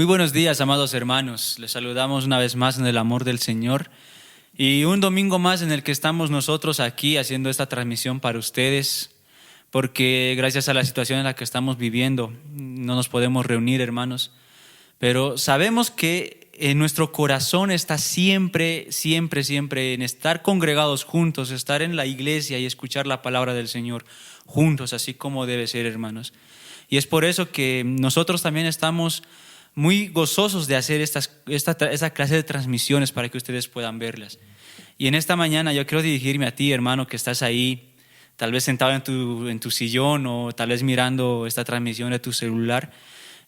Muy buenos días, amados hermanos. Les saludamos una vez más en el amor del Señor. Y un domingo más en el que estamos nosotros aquí haciendo esta transmisión para ustedes, porque gracias a la situación en la que estamos viviendo no nos podemos reunir, hermanos. Pero sabemos que en nuestro corazón está siempre en estar congregados juntos, estar en la iglesia y escuchar la palabra del Señor juntos, así como debe ser, hermanos. Y es por eso que nosotros también estamos muy gozosos de hacer esta clase de transmisiones para que ustedes puedan verlas. Y en esta mañana yo quiero dirigirme a ti, hermano, que estás ahí, tal vez sentado en tu sillón o tal vez mirando esta transmisión de tu celular.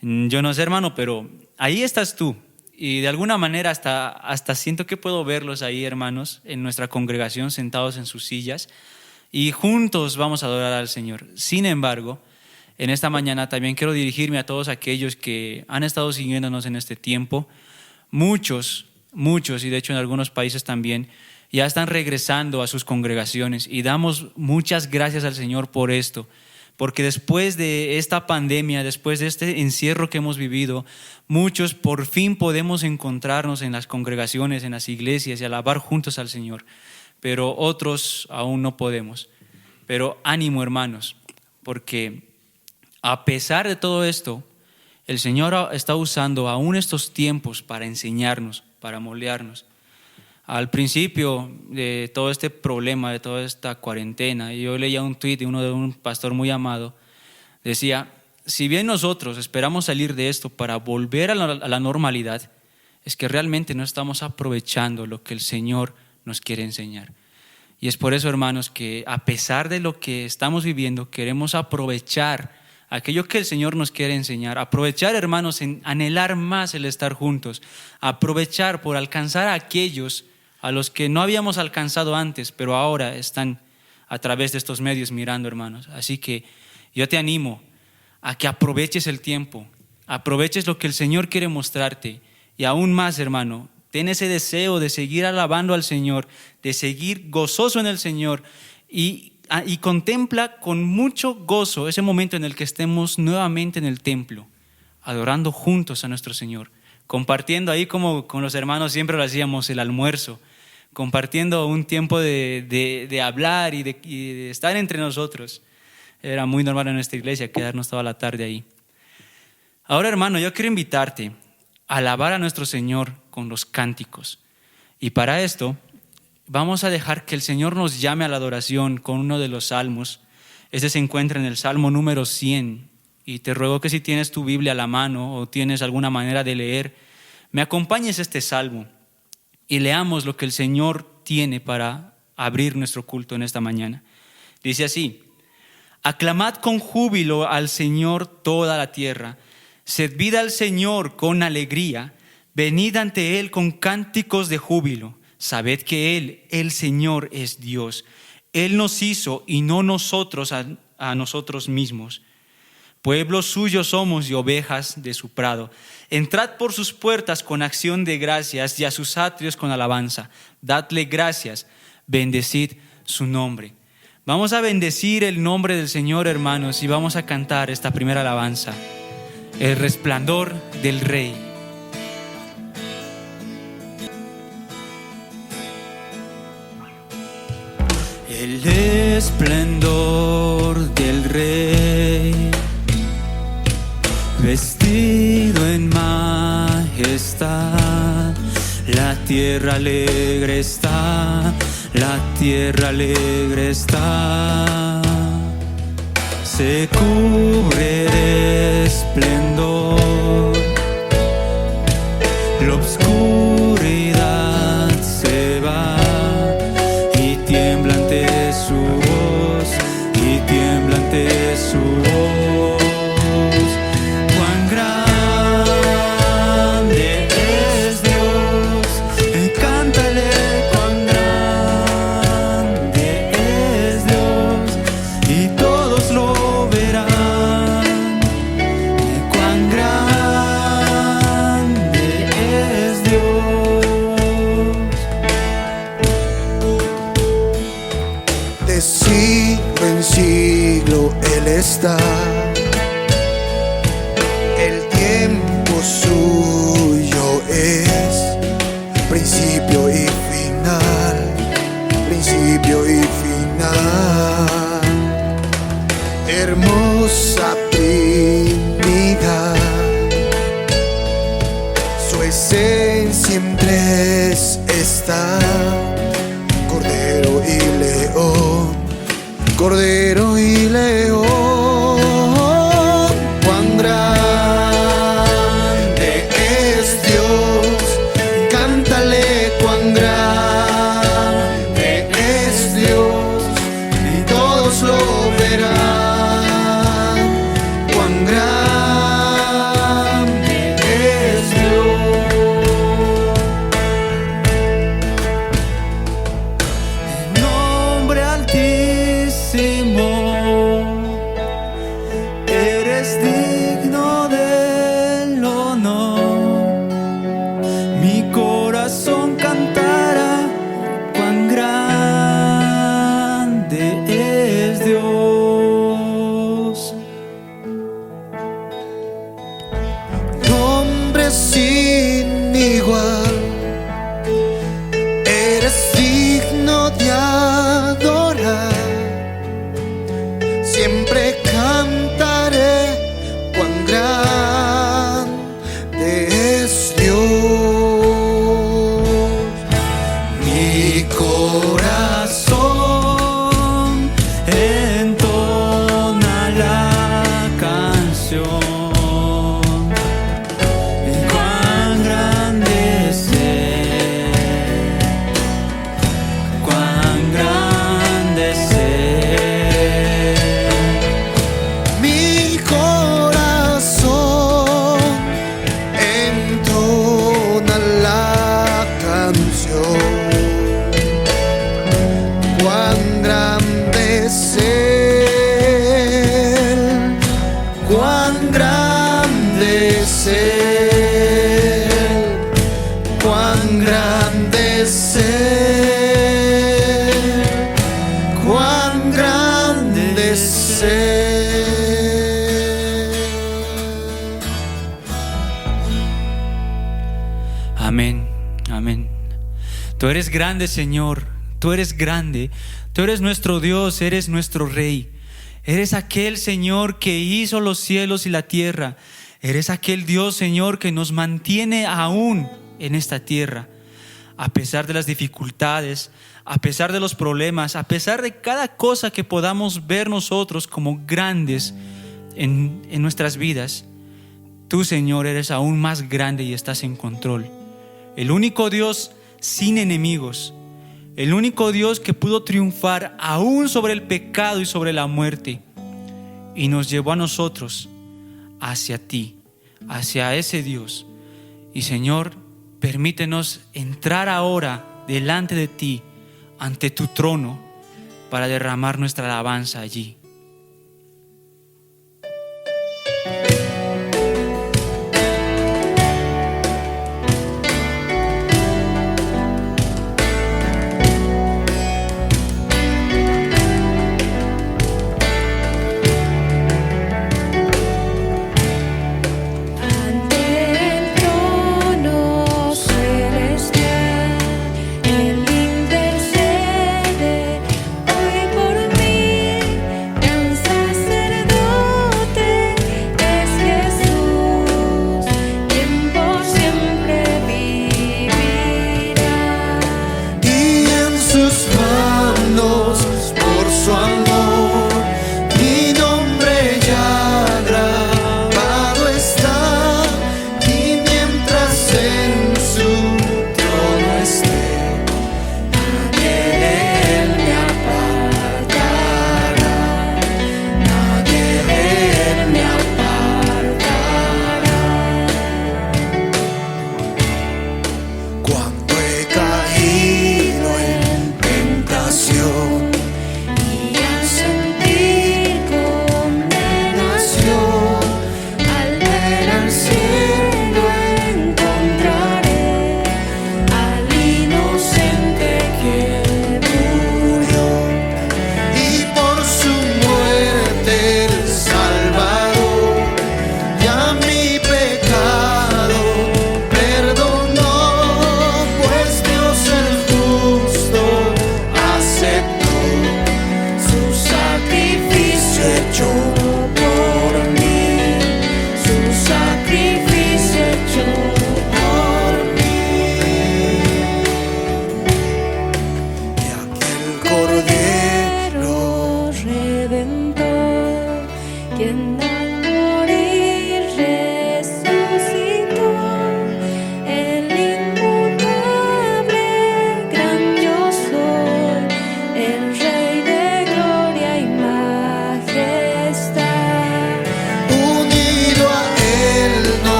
Yo no sé, hermano, pero ahí estás tú. Y de alguna manera hasta siento que puedo verlos ahí, hermanos, en nuestra congregación, sentados en sus sillas. Y juntos vamos a adorar al Señor. Sin embargo, en esta mañana también quiero dirigirme a todos aquellos que han estado siguiéndonos en este tiempo. Muchos, y de hecho en algunos países también, ya están regresando a sus congregaciones y damos muchas gracias al Señor por esto, porque después de esta pandemia, después de este encierro que hemos vivido, muchos por fin podemos encontrarnos en las congregaciones, en las iglesias y alabar juntos al Señor, pero otros aún no podemos. Pero ánimo, hermanos, porque a pesar de todo esto, el Señor está usando aún estos tiempos para enseñarnos, para moldearnos. Al principio de todo este problema, de toda esta cuarentena, yo leía un tuit de un pastor muy amado, decía: si bien nosotros esperamos salir de esto para volver a la normalidad, es que realmente no estamos aprovechando lo que el Señor nos quiere enseñar. Y es por eso, hermanos, que a pesar de lo que estamos viviendo, queremos aprovechar aquello que el Señor nos quiere enseñar, aprovechar, hermanos, en anhelar más el estar juntos, aprovechar por alcanzar a aquellos a los que no habíamos alcanzado antes, pero ahora están a través de estos medios mirando, hermanos. Así que yo te animo a que aproveches el tiempo, aproveches lo que el Señor quiere mostrarte y aún más, hermano, ten ese deseo de seguir alabando al Señor, de seguir gozoso en el Señor y contempla con mucho gozo ese momento en el que estemos nuevamente en el templo, adorando juntos a nuestro Señor, compartiendo ahí como con los hermanos siempre lo hacíamos, el almuerzo, compartiendo un tiempo de hablar y de estar entre nosotros. Era muy normal en nuestra iglesia quedarnos toda la tarde ahí. Ahora, hermano, yo quiero invitarte a alabar a nuestro Señor con los cánticos. Y para esto vamos a dejar que el Señor nos llame a la adoración con uno de los salmos. Este se encuentra en el Salmo número 100. Y te ruego que si tienes tu Biblia a la mano o tienes alguna manera de leer, me acompañes este salmo y leamos lo que el Señor tiene para abrir nuestro culto en esta mañana. Dice así: aclamad con júbilo al Señor toda la tierra, servid al Señor con alegría, venid ante Él con cánticos de júbilo. Sabed que Él, el Señor, es Dios. Él nos hizo y no nosotros a nosotros mismos. Pueblo suyo somos y ovejas de su prado. Entrad por sus puertas con acción de gracias y a sus atrios con alabanza. Dadle gracias, bendecid su nombre. Vamos a bendecir el nombre del Señor, hermanos, y vamos a cantar esta primera alabanza: el resplandor del Rey. El esplendor del Rey, vestido en majestad, la tierra alegre está, la tierra alegre está. Se cubre de esplendor, la oscuridad se va y tiembla ante su voz, y tiembla ante su voz. Cuán grande es Dios, cántale, cuán grande es Dios, y todos lo verán. Cuán grande es Dios. De siglo en siglo Él está, el tiempo su presencia en tres está. Cordero y león, Cordero y león. Cuán grande es Dios, cántale cuán grande es Dios, y todos lo verán. Cuán grande es Dios. Nombre altísimo, eres digno del honor. Mi corazón cantará cuán grande es Dios. Nombre sin igual, eres digno de adorar. Siempre cantaré cuán grande es Dios. Mi Corazón entona la canción. Cuán grande es Él, cuán grande es Él. Mi corazón entona la canción. Cuán grande es Él, cuán grande es Él, cuán grande es Él, cuán grande es Él. Amén, amén. Tú eres grande, Señor. Tú eres grande. Tú eres nuestro Dios, eres nuestro Rey. Eres aquel Señor que hizo los cielos y la tierra. Eres aquel Dios, Señor, que nos mantiene aún en esta tierra. A pesar de las dificultades, a pesar de los problemas, a pesar de cada cosa que podamos ver nosotros como grandes en nuestras vidas, tú, Señor, eres aún más grande y estás en control. El único Dios sin enemigos, el único Dios que pudo triunfar aún sobre el pecado y sobre la muerte, y nos llevó a nosotros hacia ti, hacia ese Dios. Y Señor, permítenos entrar ahora delante de ti, ante tu trono, para derramar nuestra alabanza allí. Él intercede hoy por mí.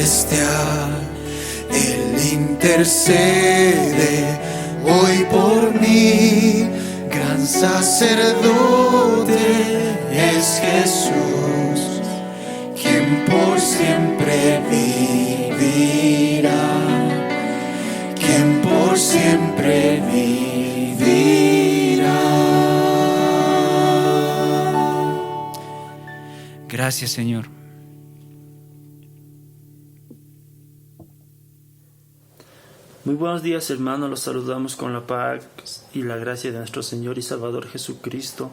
celestial, Él intercede hoy por mí. Gran sacerdote es Jesús, quien por siempre vivirá, quien por siempre vivirá. Gracias, Señor. Muy buenos días, hermanos. Los saludamos con la paz y la gracia de nuestro Señor y Salvador Jesucristo.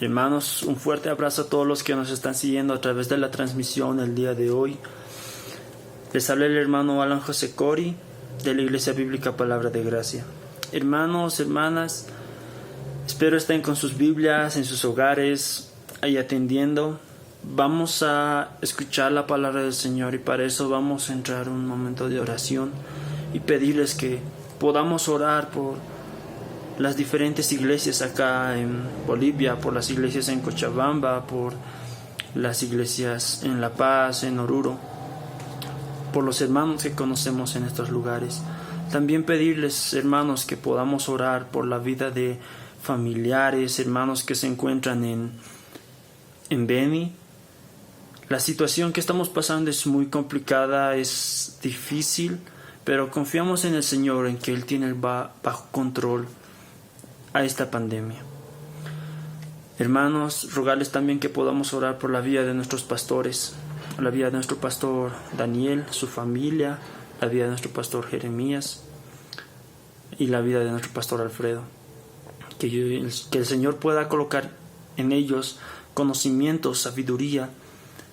Hermanos, un fuerte abrazo a todos los que nos están siguiendo a través de la transmisión el día de hoy. Les habla el hermano Alan José Cori de la Iglesia Bíblica Palabra de Gracia. Hermanos, hermanas, espero estén con sus Biblias en sus hogares, ahí atendiendo. Vamos a escuchar la palabra del Señor y para eso vamos a entrar en un momento de oración y pedirles que podamos orar por las diferentes iglesias acá en Bolivia, por las iglesias en Cochabamba, por las iglesias en La Paz, en Oruro, por los hermanos que conocemos en estos lugares. También pedirles, hermanos, que podamos orar por la vida de familiares, hermanos que se encuentran en Beni. La situación que estamos pasando es muy complicada, es difícil, pero confiamos en el Señor, en que Él tiene bajo control a esta pandemia. Hermanos, rogarles también que podamos orar por la vida de nuestros pastores, la vida de nuestro pastor Daniel, su familia, la vida de nuestro pastor Jeremías y la vida de nuestro pastor Alfredo. Que el Señor pueda colocar en ellos conocimiento, sabiduría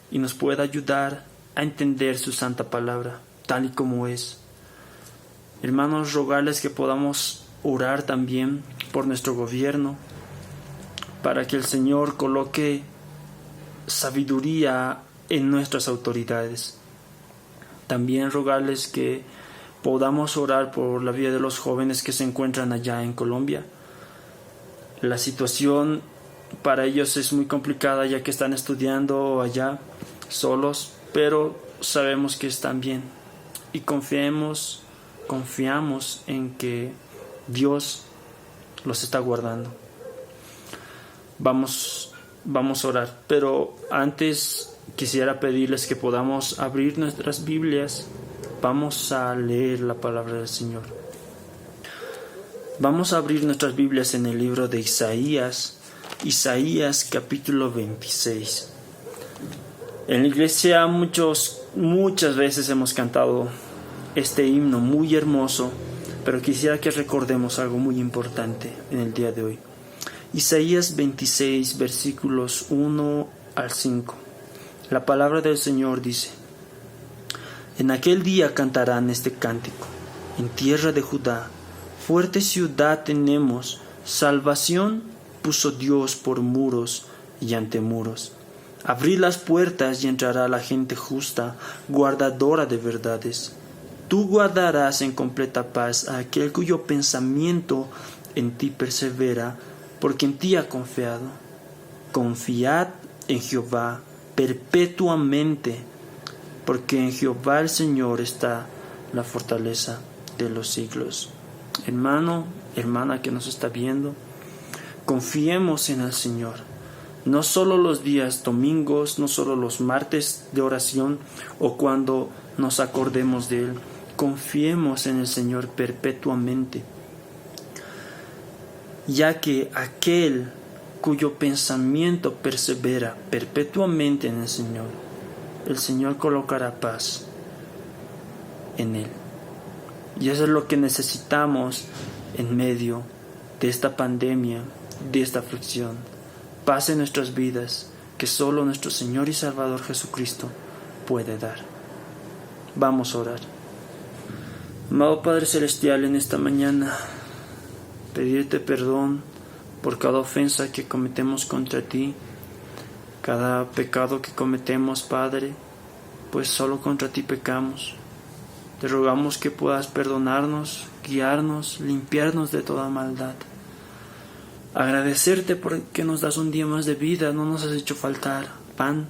y nos pueda ayudar a entender su santa palabra tal y como es. Hermanos, rogarles que podamos orar también por nuestro gobierno, para que el Señor coloque sabiduría en nuestras autoridades. También rogarles que podamos orar por la vida de los jóvenes que se encuentran allá en Colombia. La situación para ellos es muy complicada, ya que están estudiando allá solos, pero sabemos que están bien y confiamos en que Dios los está guardando. Vamos a orar, pero antes quisiera pedirles que podamos abrir nuestras Biblias. Vamos a leer la palabra del Señor. Vamos a abrir nuestras Biblias en el libro de Isaías capítulo 26. En la iglesia muchas veces hemos cantado este himno muy hermoso, pero quisiera que recordemos algo muy importante en el día de hoy. Isaías 26, versículos 1 al 5. La palabra del Señor dice: En aquel día cantarán este cántico. En tierra de Judá, fuerte ciudad tenemos, salvación puso Dios por muros y ante muros. Abrid las puertas y entrará la gente justa, guardadora de verdades. Tú guardarás en completa paz a aquel cuyo pensamiento en ti persevera, porque en ti ha confiado. Confiad en Jehová perpetuamente, porque en Jehová el Señor está la fortaleza de los siglos. Hermano, hermana que nos está viendo, confiemos en el Señor. No solo los días domingos, no solo los martes de oración o cuando nos acordemos de Él. Confiemos en el Señor perpetuamente, ya que aquel cuyo pensamiento persevera perpetuamente en el Señor colocará paz en Él. Y eso es lo que necesitamos en medio de esta pandemia, de esta aflicción. Paz en nuestras vidas que solo nuestro Señor y Salvador Jesucristo puede dar. Vamos a orar. Amado Padre Celestial, en esta mañana pedirte perdón por cada ofensa que cometemos contra ti, cada pecado que cometemos, Padre, pues solo contra ti pecamos. Te rogamos que puedas perdonarnos, guiarnos, limpiarnos de toda maldad. Agradecerte porque nos das un día más de vida, no nos has hecho faltar pan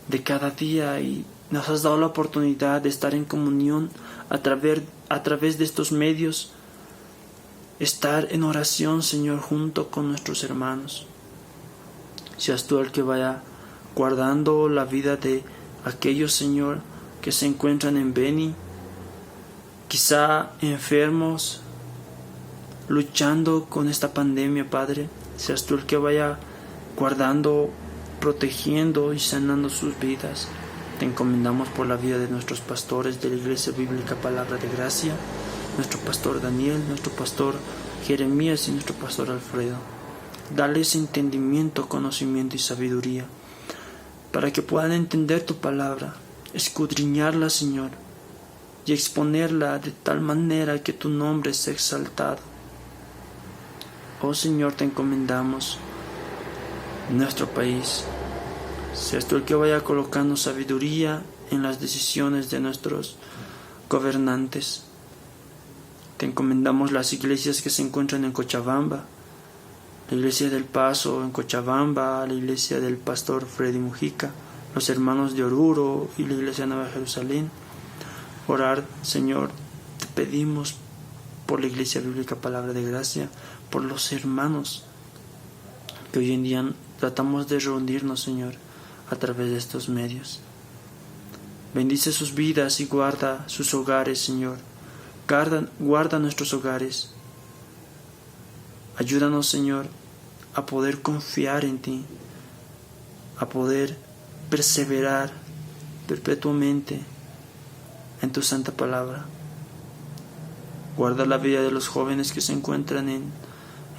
de cada día y Nos has dado la oportunidad de estar en comunión a través de estos medios, estar en oración, Señor, junto con nuestros hermanos. Seas tú el que vaya guardando la vida de aquellos, Señor, que se encuentran en Beni, quizá enfermos, luchando con esta pandemia, Padre. Seas tú el que vaya guardando, protegiendo y sanando sus vidas. Te encomendamos por la vida de nuestros pastores de la Iglesia Bíblica Palabra de Gracia, nuestro pastor Daniel, nuestro pastor Jeremías y nuestro pastor Alfredo. Dales entendimiento, conocimiento y sabiduría, para que puedan entender tu palabra, escudriñarla, Señor, y exponerla de tal manera que tu nombre sea exaltado. Oh Señor, te encomendamos nuestro país. Seas tú el que vaya colocando sabiduría en las decisiones de nuestros gobernantes. Te encomendamos las iglesias que se encuentran en Cochabamba, la iglesia del Paso en Cochabamba, la iglesia del pastor Freddy Mujica, los hermanos de Oruro y la iglesia de Nueva Jerusalén. Orar, Señor, te pedimos por la Iglesia Bíblica Palabra de Gracia, por los hermanos que hoy en día tratamos de reunirnos, Señor, a través de estos medios. Bendice sus vidas y guarda sus hogares, Señor. Guarda nuestros hogares. Ayúdanos, Señor, a poder confiar en ti, a poder perseverar perpetuamente en tu santa palabra. Guarda la vida de los jóvenes que se encuentran en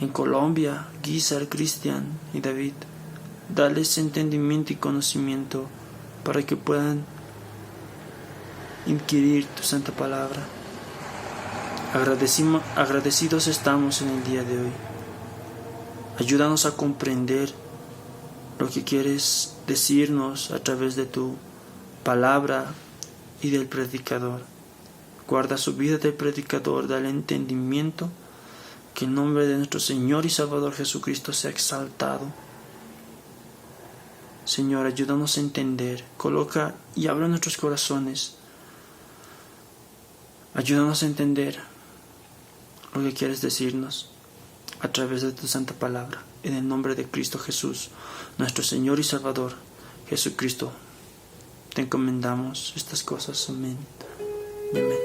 Colombia, Guizar, Cristian y David. Dales entendimiento y conocimiento para que puedan inquirir tu santa palabra. Agradecidos estamos en el día de hoy. Ayúdanos a comprender lo que quieres decirnos a través de tu palabra y del predicador. Guarda su vida del predicador, dale entendimiento, que el nombre de nuestro Señor y Salvador Jesucristo sea exaltado. Señor, ayúdanos a entender, coloca y abre nuestros corazones. Ayúdanos a entender lo que quieres decirnos a través de tu santa palabra. En el nombre de Cristo Jesús, nuestro Señor y Salvador, Jesucristo, te encomendamos estas cosas. Amén. Amén.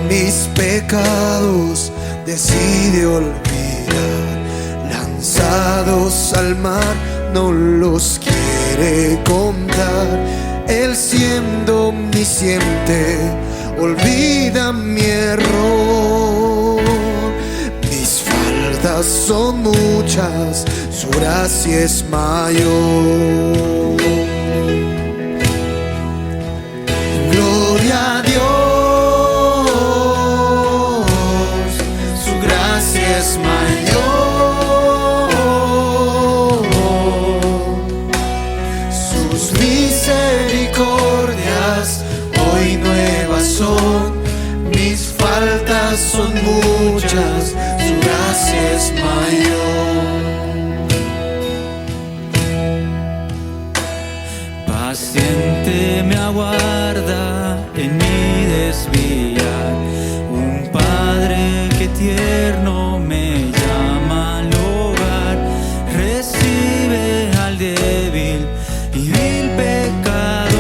Mis pecados decide olvidar, lanzados al mar no los quiere contar. Él siendo omnisciente olvida mi error. Mis faltas son muchas, su gracia es mayor. Gloria a Dios, es mayor, sus misericordias hoy nuevas son, mis faltas son muchas, su gracia es mayor. Paciente me aguarda en mi desviar, un Padre que tierno me llama al hogar, recibe al débil y vil pecador.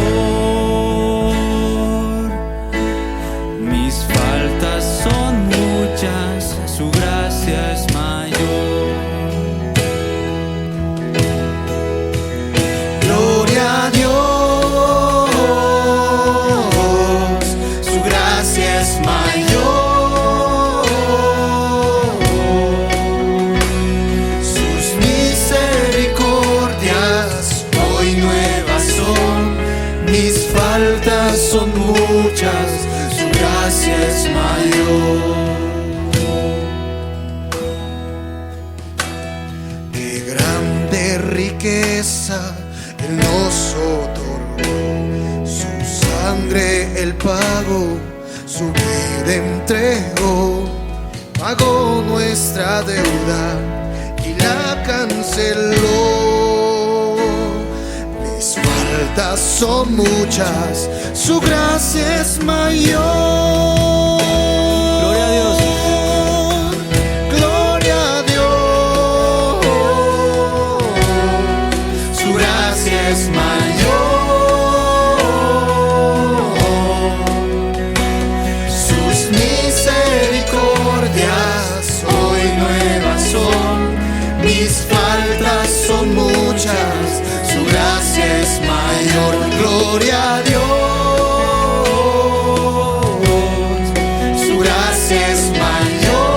Mis faltas son muchas, su gracia es mayor. Gloria a Dios, su gracia es mayor. Mis faltas son muchas, gracia es mayor. De grande riqueza Él nos otorgó, su sangre Él pagó, su vida entregó, pagó nuestra deuda y la canceló. Mis faltas son muchas, su gracia es mayor. Gloria a Dios. Gloria a Dios. Su gracia es mayor. Sus misericordias hoy nuevas son. Mis faltas son muchas, su gracia es mayor. Gloria a Dios. Su gracia es mayor.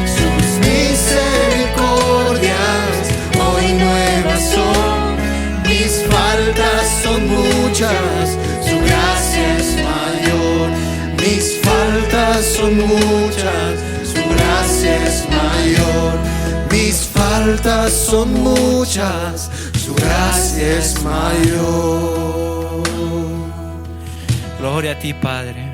Sus misericordias hoy nuevas son. Mis faltas son muchas, su gracia es mayor. Mis faltas son muchas, su gracia es mayor. Mis faltas son muchas, su gracia es mayor. Gloria a ti, Padre.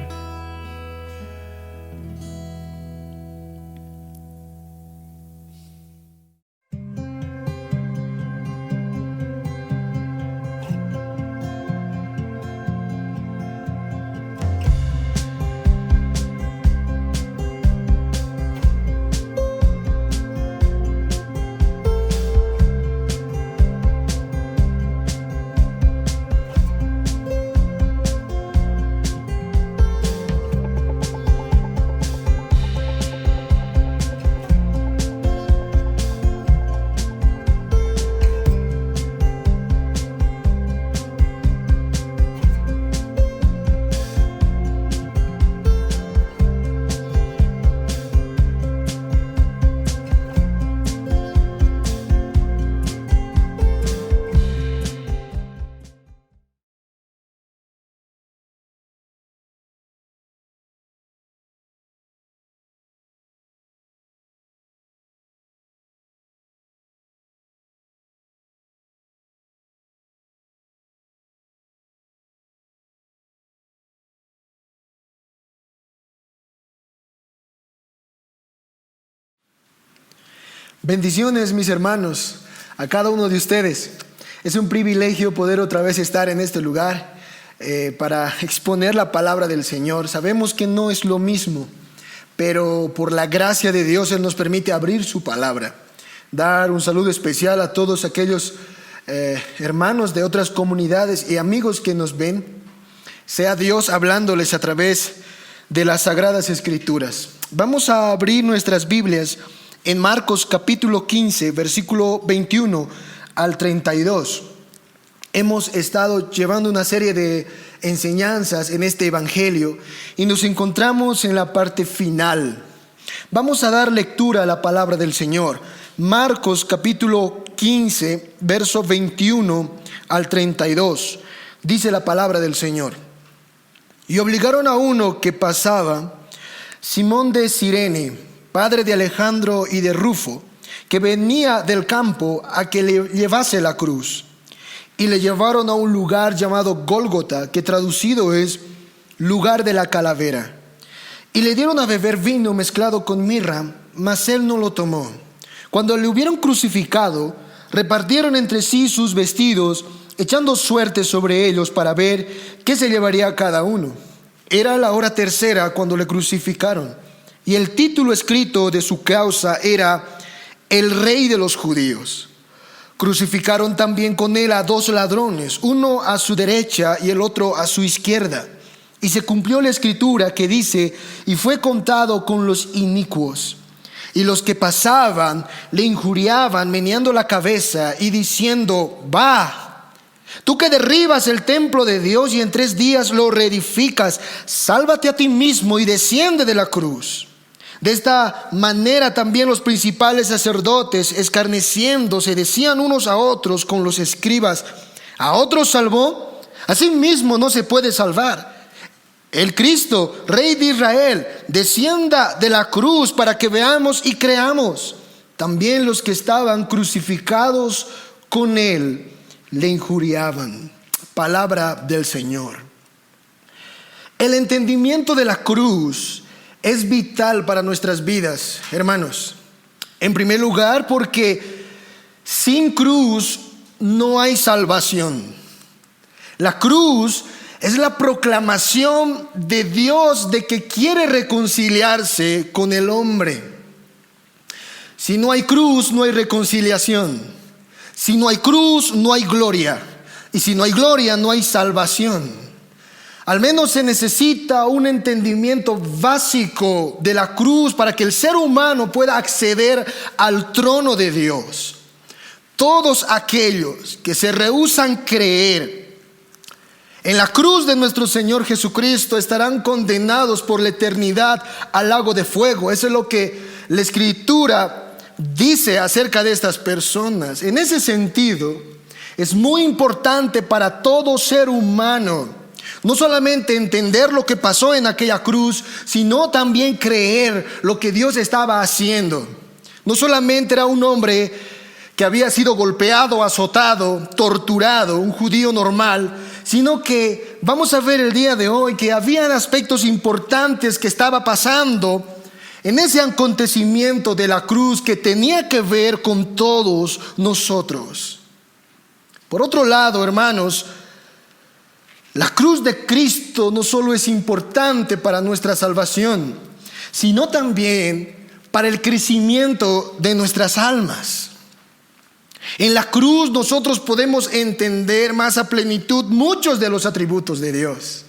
Bendiciones, mis hermanos, a cada uno de ustedes. Es un privilegio poder otra vez estar en este lugar para exponer la palabra del Señor. Sabemos que no es lo mismo, pero por la gracia de Dios Él nos permite abrir su palabra. Dar un saludo especial a todos aquellos hermanos de otras comunidades y amigos que nos ven. Sea Dios hablándoles a través de las Sagradas Escrituras. Vamos a abrir nuestras Biblias en Marcos capítulo 15, versículo 21 al 32. Hemos estado llevando una serie de enseñanzas en este evangelio y nos encontramos en la parte final. Vamos a dar lectura a la palabra del Señor. Marcos capítulo 15, verso 21 al 32. Dice la palabra del Señor: y obligaron a uno que pasaba, Simón de Cirene, padre de Alejandro y de Rufo, que venía del campo, a que le llevase la cruz. Y le llevaron a un lugar llamado Gólgota, que traducido es lugar de la calavera. Y le dieron a beber vino mezclado con mirra, mas él no lo tomó. Cuando le hubieron crucificado, repartieron entre sí sus vestidos, echando suerte sobre ellos para ver qué se llevaría cada uno. Era la hora tercera cuando le crucificaron. Y el título escrito de su causa era El Rey de los Judíos. Crucificaron también con él a 2 ladrones, uno a su derecha y el otro a su izquierda. Y se cumplió la escritura que dice: y fue contado con los inicuos. Y los que pasaban le injuriaban, meneando la cabeza y diciendo: va, tú que derribas el templo de Dios y en 3 días lo reedificas, sálvate a ti mismo y desciende de la cruz. De esta manera también los principales sacerdotes, escarneciéndose, decían unos a otros con los escribas: a otros salvó, Asimismo no se puede salvar. El Cristo, Rey de Israel, descienda de la cruz para que veamos y creamos. También los que estaban crucificados con él le injuriaban. Palabra del Señor. El entendimiento de la cruz es vital para nuestras vidas, hermanos. En primer lugar, porque sin cruz no hay salvación. La cruz es la proclamación de Dios de que quiere reconciliarse con el hombre. Si no hay cruz, no hay reconciliación. Si no hay cruz, no hay gloria. Y si no hay gloria, no hay salvación. Al menos se necesita un entendimiento básico de la cruz para que el ser humano pueda acceder al trono de Dios. Todos aquellos que se rehúsan creer en la cruz de nuestro Señor Jesucristo estarán condenados por la eternidad al lago de fuego. Eso es lo que la Escritura dice acerca de estas personas. En ese sentido, es muy importante para todo ser humano no solamente entender lo que pasó en aquella cruz, sino también creer lo que Dios estaba haciendo. No solamente era un hombre que había sido golpeado, azotado, torturado, un judío normal, sino que vamos a ver el día de hoy que habían aspectos importantes que estaba pasando en ese acontecimiento de la cruz que tenía que ver con todos nosotros. Por otro lado, hermanos, la cruz de Cristo no solo es importante para nuestra salvación, sino también para el crecimiento de nuestras almas. En la cruz nosotros podemos entender más a plenitud muchos de los atributos de Dios.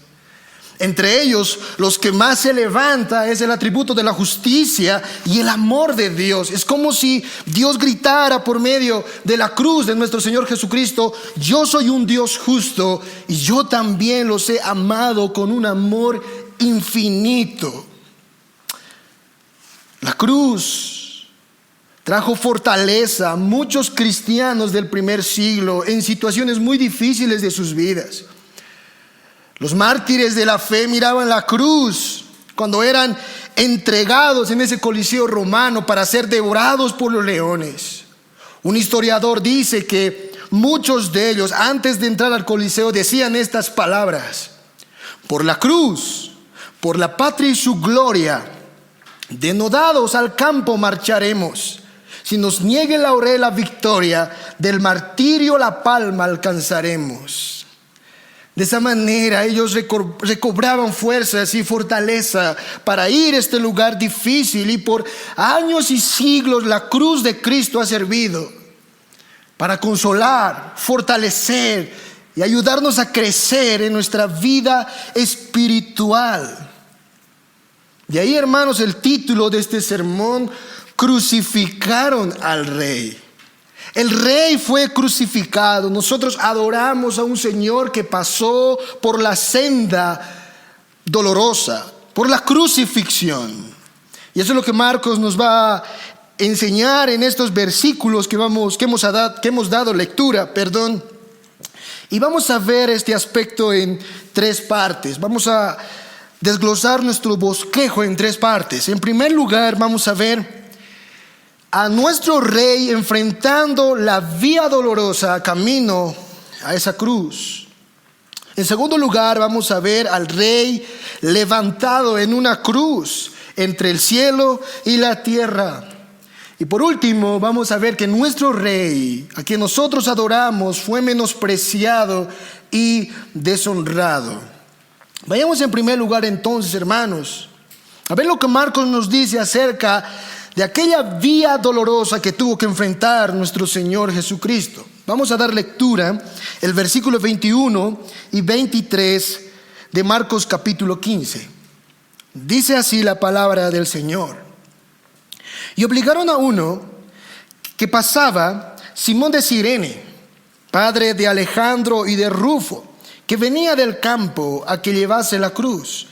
Entre ellos, los que más se levanta es el atributo de la justicia y el amor de Dios. Es como si Dios gritara por medio de la cruz de nuestro Señor Jesucristo: yo soy un Dios justo y yo también los he amado con un amor infinito. La cruz trajo fortaleza a muchos cristianos del primer siglo en situaciones muy difíciles de sus vidas. Los mártires de la fe miraban la cruz cuando eran entregados en ese coliseo romano para ser devorados por los leones. Un historiador dice que muchos de ellos, antes de entrar al coliseo, decían estas palabras: por la cruz, por la patria y su gloria, denodados al campo marcharemos. Si nos niegue el laurel la victoria, del martirio la palma alcanzaremos. De esa manera ellos recobraban fuerzas y fortaleza para ir a este lugar difícil, y por años y siglos la cruz de Cristo ha servido para consolar, fortalecer y ayudarnos a crecer en nuestra vida espiritual. De ahí, hermanos, el título de este sermón: crucificaron al Rey. El Rey fue crucificado. Nosotros adoramos a un Señor que pasó por la senda dolorosa, por la crucifixión. Y eso es lo que Marcos nos va a enseñar en estos versículos que hemos dado lectura. Y vamos a ver este aspecto en tres partes. Vamos a desglosar nuestro bosquejo en tres partes. En primer lugar, vamos a ver a nuestro Rey enfrentando la vía dolorosa camino a esa cruz. En segundo lugar, vamos a ver al Rey levantado en una cruz entre el cielo y la tierra. Y por último, vamos a ver que nuestro Rey, a quien nosotros adoramos, fue menospreciado y deshonrado. Vayamos en primer lugar entonces, hermanos, a ver lo que Marcos nos dice acerca de aquella vía dolorosa que tuvo que enfrentar nuestro Señor Jesucristo. Vamos a dar lectura el versículo 21 y 23 de Marcos capítulo 15. Dice así la palabra del Señor: y obligaron a uno que pasaba, Simón de Cirene, padre de Alejandro y de Rufo, que venía del campo, a que llevase la cruz.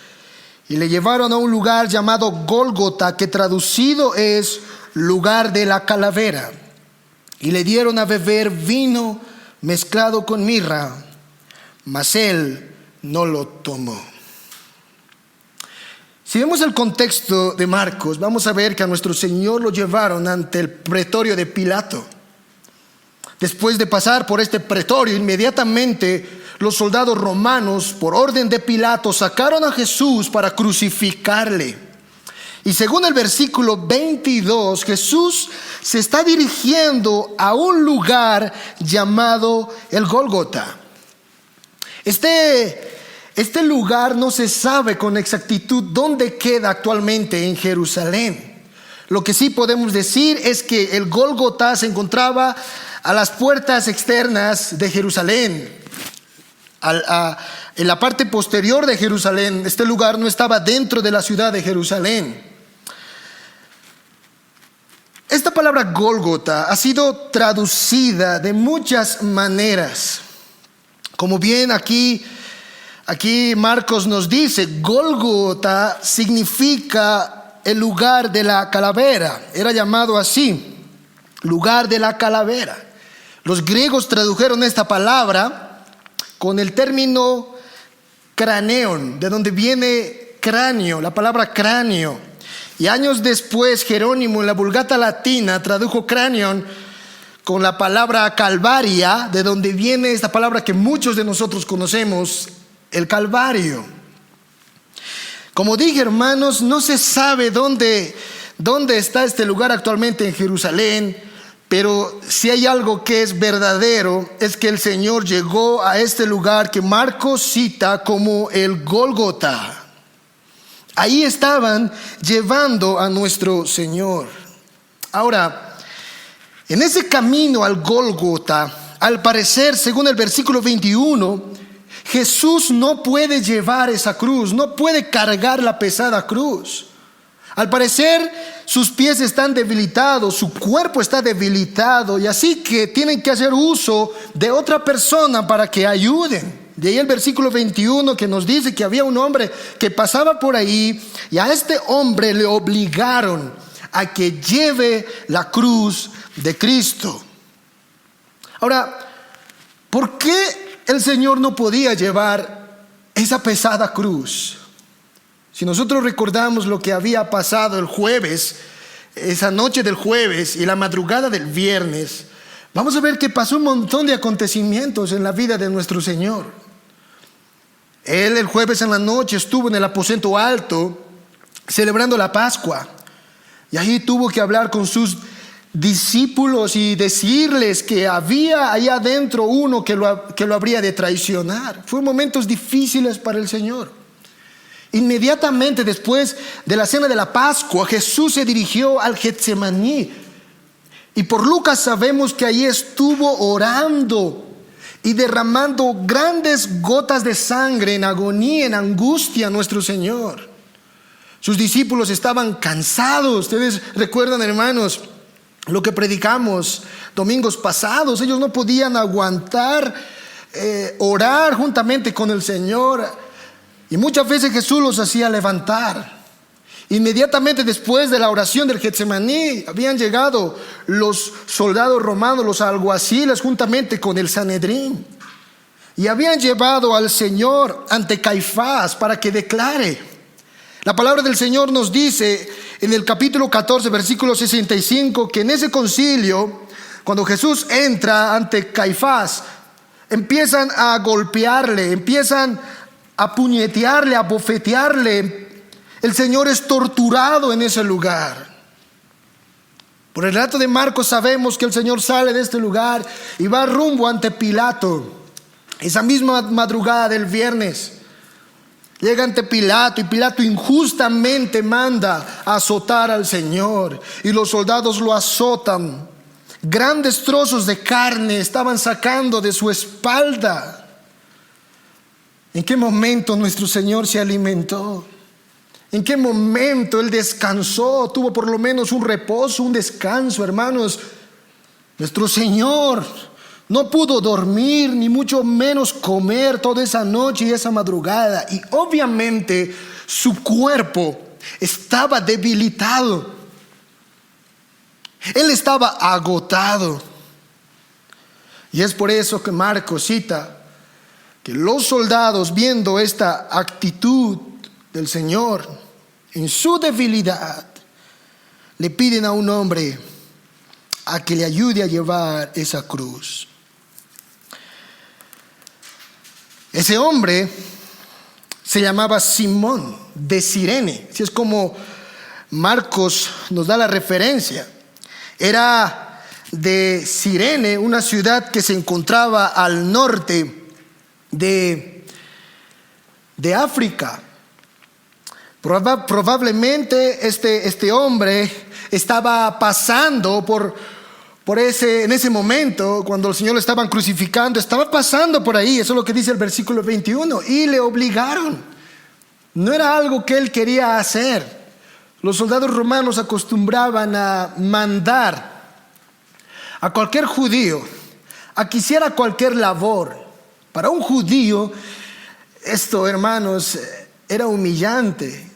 Y le llevaron a un lugar llamado Gólgota, que traducido es lugar de la calavera. Y le dieron a beber vino mezclado con mirra. mas él no lo tomó. Si vemos el contexto de Marcos, vamos a ver que a nuestro Señor lo llevaron ante el pretorio de Pilato. Después de pasar por este pretorio, inmediatamente los soldados romanos, por orden de Pilato, sacaron a Jesús para crucificarle. Y según el versículo 22, Jesús se está dirigiendo a un lugar llamado el Gólgota. Este lugar no se sabe con exactitud dónde queda actualmente en Jerusalén. Lo que sí podemos decir es que el Gólgota se encontraba a las puertas externas de Jerusalén, en la parte posterior de Jerusalén. Este lugar no estaba dentro de la ciudad de Jerusalén. Esta palabra Gólgota ha sido traducida de muchas maneras. Como bien aquí Marcos nos dice, Gólgota significa el lugar de la calavera. Era llamado así, lugar de la calavera. Los griegos tradujeron esta palabra con el término craneon, de donde viene cráneo, la palabra cráneo. Y años después, Jerónimo en la Vulgata Latina tradujo craneon con la palabra calvaria, de donde viene esta palabra que muchos de nosotros conocemos, el Calvario. Como dije, hermanos, no se sabe dónde está este lugar actualmente en Jerusalén, pero si hay algo que es verdadero, es que el Señor llegó a este lugar que Marcos cita como el Gólgota. Ahí estaban llevando a nuestro Señor. Ahora, en ese camino al Gólgota, al parecer, según el versículo 21, Jesús no puede llevar esa cruz, no puede cargar la pesada cruz. Al parecer, sus pies están debilitados, su cuerpo está debilitado, y así que tienen que hacer uso de otra persona para que ayuden. De ahí el versículo 21 que nos dice que había un hombre que pasaba por ahí, y a este hombre le obligaron a que lleve la cruz de Cristo. Ahora, ¿por qué el Señor no podía llevar esa pesada cruz? Si nosotros recordamos lo que había pasado el jueves, esa noche del jueves y la madrugada del viernes, vamos a ver que pasó un montón de acontecimientos en la vida de nuestro Señor. Él el jueves en la noche estuvo en el aposento alto celebrando la Pascua, y ahí tuvo que hablar con sus discípulos y decirles que había ahí adentro uno que lo habría de traicionar. Fueron momentos difíciles para el Señor. Inmediatamente después de la cena de la Pascua, Jesús se dirigió al Getsemaní, y por Lucas sabemos que allí estuvo orando y derramando grandes gotas de sangre en agonía, en angustia, nuestro Señor. Sus discípulos estaban cansados. Ustedes recuerdan, hermanos, lo que predicamos domingos pasados. Ellos no podían aguantar orar juntamente con el Señor, y muchas veces Jesús los hacía levantar. Inmediatamente después de la oración del Getsemaní, habían llegado los soldados romanos, los alguaciles, juntamente con el Sanedrín, y habían llevado al Señor ante Caifás para que declare. La palabra del Señor nos dice en el capítulo 14, versículo 65, que en ese concilio, cuando Jesús entra ante Caifás, empiezan a golpearle, empiezan a puñetearle, a bofetearle. El Señor es torturado en ese lugar. Por el relato de Marcos sabemos que el Señor sale de este lugar y va rumbo ante Pilato. Esa misma madrugada del viernes llega ante Pilato, y Pilato injustamente manda a azotar al Señor, y los soldados lo azotan. Grandes trozos de carne estaban sacando de su espalda. ¿En qué momento nuestro Señor se alimentó? ¿En qué momento Él descansó? Tuvo por lo menos un reposo, un descanso, hermanos. Nuestro Señor no pudo dormir, ni mucho menos comer toda esa noche y esa madrugada. Y obviamente su cuerpo estaba debilitado. Él estaba agotado. Y es por eso que Marcos cita que los soldados, viendo esta actitud del Señor en su debilidad, le piden a un hombre a que le ayude a llevar esa cruz. Ese hombre se llamaba Simón de Cirene, así es como Marcos nos da la referencia. Era de Cirene, una ciudad que se encontraba al norte de África. Probablemente este hombre estaba pasando en ese momento, cuando el Señor lo estaban crucificando, estaba pasando por ahí. Eso es lo que dice el versículo 21, y le obligaron. No era algo que él quería hacer. Los soldados romanos acostumbraban a mandar a cualquier judío a que hiciera cualquier labor. Para un judío, esto, hermanos, era humillante,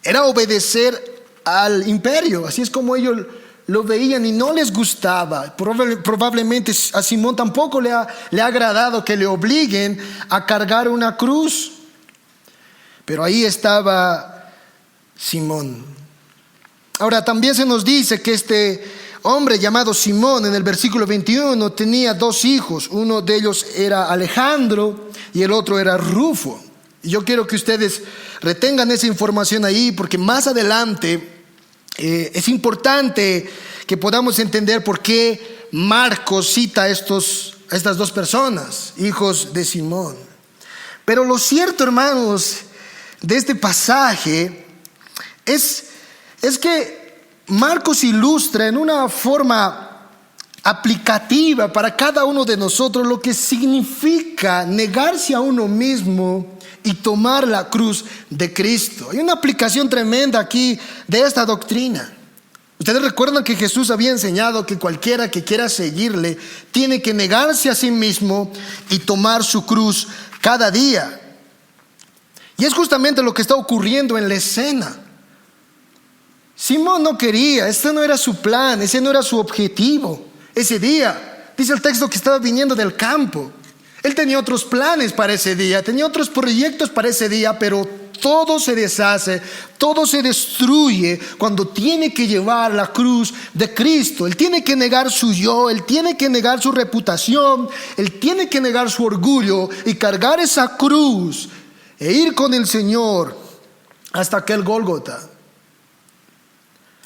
era obedecer al imperio. Así es como ellos lo veían y no les gustaba. Probablemente a Simón tampoco le ha agradado que le obliguen a cargar una cruz. Pero ahí estaba Simón. Ahora también se nos dice que este hombre llamado Simón en el versículo 21 tenía 2 hijos. Uno de ellos era Alejandro y el otro era Rufo. Y yo quiero que ustedes retengan esa información ahí, porque más adelante es importante que podamos entender por qué Marcos cita a estas 2 personas, hijos de Simón. Pero lo cierto, hermanos, de este pasaje es que Marcos ilustra en una forma aplicativa para cada uno de nosotros lo que significa negarse a uno mismo y tomar la cruz de Cristo. Hay una aplicación tremenda aquí de esta doctrina. Ustedes recuerdan que Jesús había enseñado que cualquiera que quiera seguirle tiene que negarse a sí mismo y tomar su cruz cada día. Y es justamente lo que está ocurriendo en la escena. Simón no quería, este no era su plan, ese no era su objetivo. Ese día, dice el texto que estaba viniendo del campo. Él tenía otros planes para ese día, tenía otros proyectos para ese día, pero todo se deshace, todo se destruye cuando tiene que llevar la cruz de Cristo. Él tiene que negar su yo, él tiene que negar su reputación, él tiene que negar su orgullo y cargar esa cruz e ir con el Señor hasta aquel Gólgota.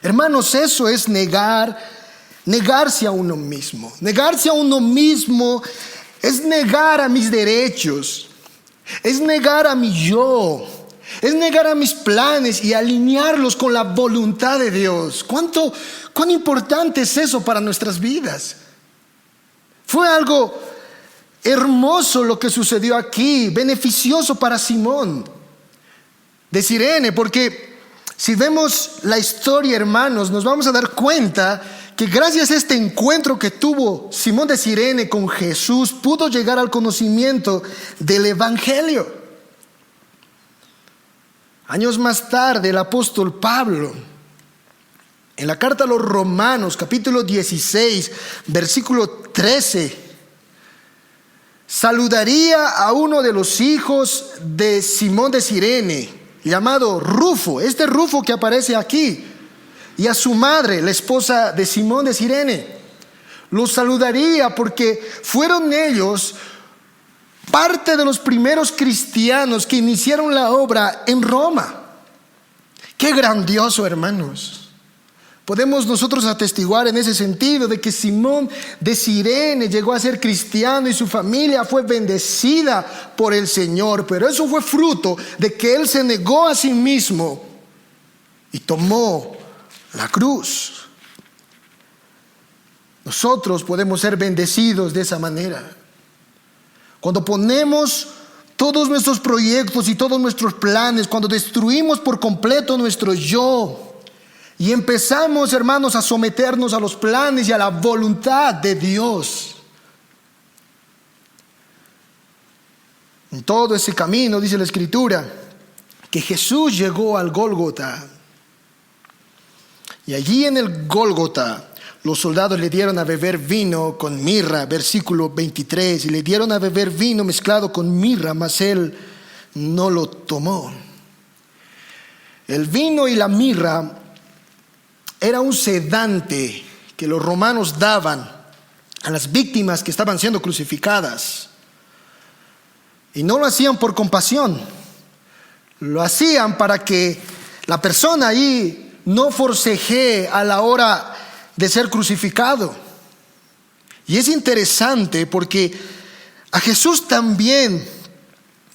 Hermanos, eso es negarse a uno mismo. Negarse a uno mismo es negar a mis derechos, es negar a mi yo, es negar a mis planes y alinearlos con la voluntad de Dios. ¿Cuán importante es eso para nuestras vidas? Fue algo hermoso lo que sucedió aquí, beneficioso para Simón de Cirene, porque si vemos la historia, hermanos, nos vamos a dar cuenta que gracias a este encuentro que tuvo Simón de Cirene con Jesús, pudo llegar al conocimiento del Evangelio. Años más tarde, el apóstol Pablo, en la carta a los Romanos, capítulo 16, versículo 13, saludaría a uno de los hijos de Simón de Cirene, llamado Rufo, este Rufo que aparece aquí, y a su madre, la esposa de Simón de Cirene. Los saludaría porque fueron ellos parte de los primeros cristianos que iniciaron la obra en Roma. Qué grandioso, hermanos. Podemos nosotros atestiguar en ese sentido de que Simón de Cirene llegó a ser cristiano y su familia fue bendecida por el Señor, pero eso fue fruto de que él se negó a sí mismo y tomó la cruz. Nosotros podemos ser bendecidos de esa manera. Cuando ponemos todos nuestros proyectos y todos nuestros planes, cuando destruimos por completo nuestro yo y empezamos, hermanos, a someternos a los planes y a la voluntad de Dios. En todo ese camino, dice la Escritura, que Jesús llegó al Gólgota. Y allí en el Gólgota los soldados le dieron a beber vino con mirra, versículo 23, y le dieron a beber vino mezclado con mirra, mas él no lo tomó. El vino y la mirra era un sedante que los romanos daban a las víctimas que estaban siendo crucificadas. Y no lo hacían por compasión, lo hacían para que la persona ahí no forcejee a la hora de ser crucificado. Y es interesante porque a Jesús también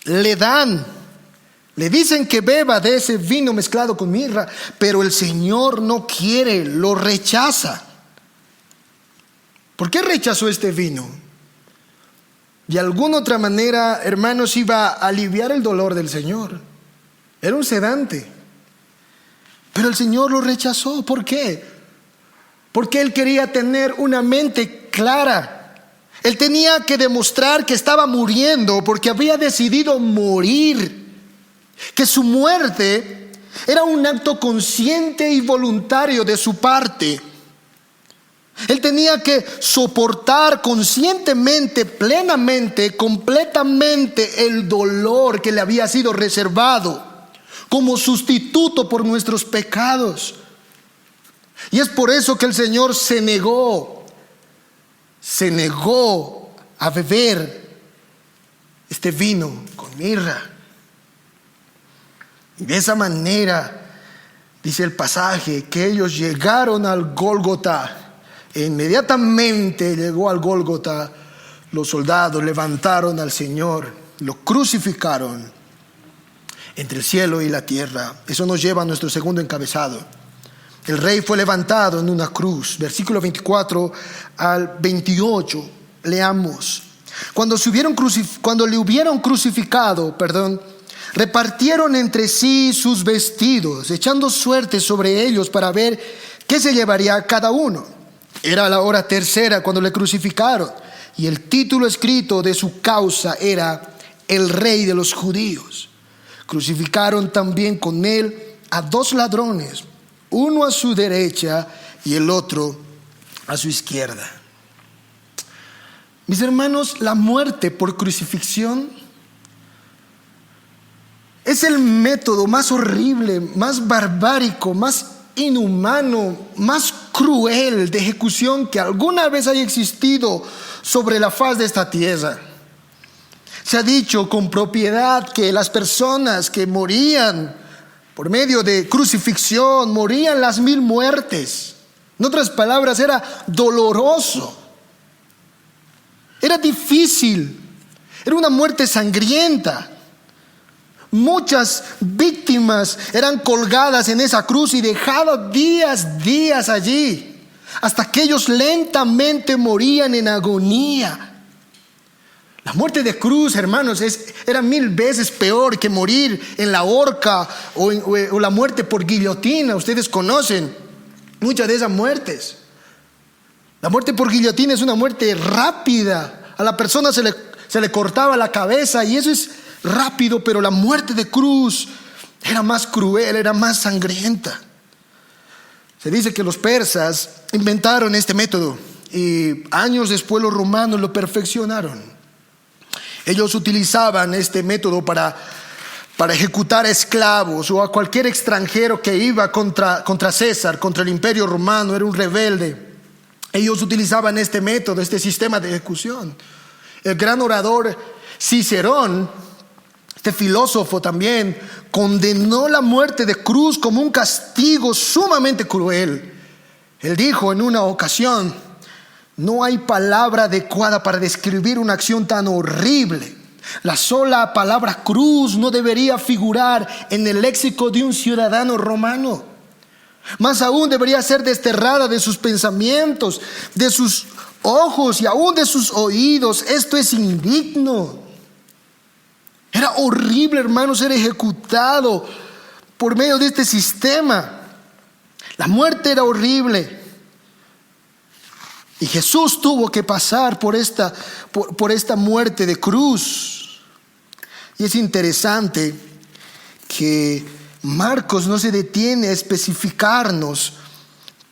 le dicen que beba de ese vino mezclado con mirra, pero el Señor no quiere, lo rechaza. ¿Por qué rechazó este vino? De alguna otra manera, hermanos, iba a aliviar el dolor del Señor. Era un sedante. Pero el Señor lo rechazó. ¿Por qué? Porque Él quería tener una mente clara. Él tenía que demostrar que estaba muriendo porque había decidido morir. Que su muerte era un acto consciente y voluntario de su parte. Él tenía que soportar conscientemente, plenamente, completamente el dolor que le había sido reservado como sustituto por nuestros pecados. Y es por eso que el Señor se negó a beber este vino con mirra. Y de esa manera, dice el pasaje, que ellos llegaron al Gólgota. E inmediatamente llegó al Gólgota, los soldados levantaron al Señor, lo crucificaron entre el cielo y la tierra. Eso nos lleva a nuestro segundo encabezado. El rey fue levantado en una cruz. Versículo 24 al 28. Leamos. Cuando le hubieron crucificado, repartieron entre sí sus vestidos, echando suerte sobre ellos para ver qué se llevaría cada uno. Era la hora tercera cuando le crucificaron, y el título escrito de su causa era el Rey de los Judíos. Crucificaron también con él a 2 ladrones, uno a su derecha y el otro a su izquierda. Mis hermanos, la muerte por crucifixión es el método más horrible, más barbárico, más inhumano, más cruel de ejecución que alguna vez haya existido sobre la faz de esta tierra. Se ha dicho con propiedad que las personas que morían por medio de crucifixión morían las 1000 muertes. En otras palabras, era doloroso, era difícil, era una muerte sangrienta. Muchas víctimas eran colgadas en esa cruz y dejadas días allí, hasta que ellos lentamente morían en agonía. La muerte de cruz, hermanos, era 1000 veces peor que morir en la horca o la muerte por guillotina. Ustedes conocen muchas de esas muertes. La muerte por guillotina es una muerte rápida. A la persona se le cortaba la cabeza y eso es rápido, pero la muerte de cruz era más cruel, era más sangrienta. Se dice que los persas inventaron este método y años después los romanos lo perfeccionaron. Ellos utilizaban este método para ejecutar a esclavos o a cualquier extranjero que iba contra César, contra el imperio romano, era un rebelde. Ellos utilizaban este método, este sistema de ejecución. El gran orador Cicerón, este filósofo también, condenó la muerte de cruz como un castigo sumamente cruel. Él dijo en una ocasión: no hay palabra adecuada para describir una acción tan horrible. La sola palabra cruz no debería figurar en el léxico de un ciudadano romano. Más aún debería ser desterrada de sus pensamientos, de sus ojos y aún de sus oídos. Esto es indigno. Era horrible, hermanos, ser ejecutado por medio de este sistema. La muerte era horrible. Y Jesús tuvo que pasar por esta muerte de cruz. Y es interesante que Marcos no se detiene a especificarnos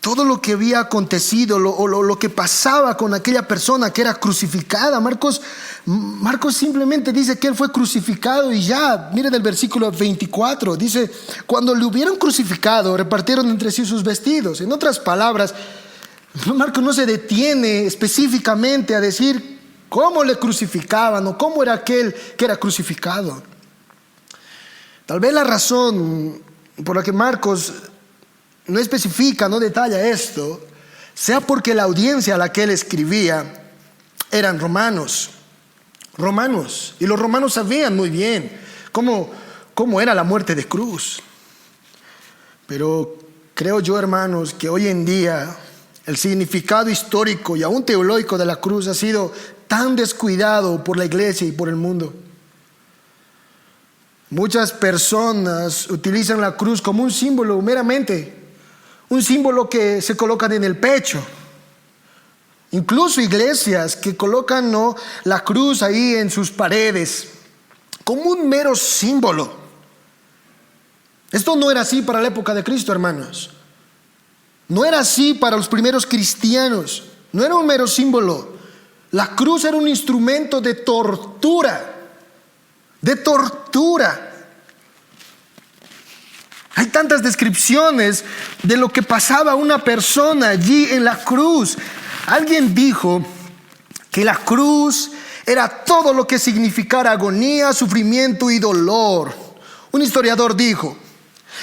todo lo que había acontecido, lo que pasaba con aquella persona que era crucificada. Marcos simplemente dice que él fue crucificado y ya. Miren el versículo 24, dice: cuando le hubieron crucificado, repartieron entre sí sus vestidos. En otras palabras, Marcos no se detiene específicamente a decir cómo le crucificaban o cómo era aquel que era crucificado. Tal vez la razón por la que Marcos no especifica, no detalla esto, sea porque la audiencia a la que él escribía eran romanos. Y los romanos sabían muy bien cómo era la muerte de cruz. Pero creo yo, hermanos, que hoy en día el significado histórico y aún teológico de la cruz ha sido tan descuidado por la iglesia y por el mundo. Muchas personas utilizan la cruz como un símbolo meramente, un símbolo que se colocan en el pecho. Incluso iglesias que colocan la cruz ahí en sus paredes como un mero símbolo. Esto no era así para la época de Cristo, hermanos. No era así para los primeros cristianos. No era un mero símbolo. La cruz era un instrumento de tortura. Hay tantas descripciones de lo que pasaba a una persona allí en la cruz. Alguien dijo que la cruz era todo lo que significara agonía, sufrimiento y dolor. Un historiador dijo: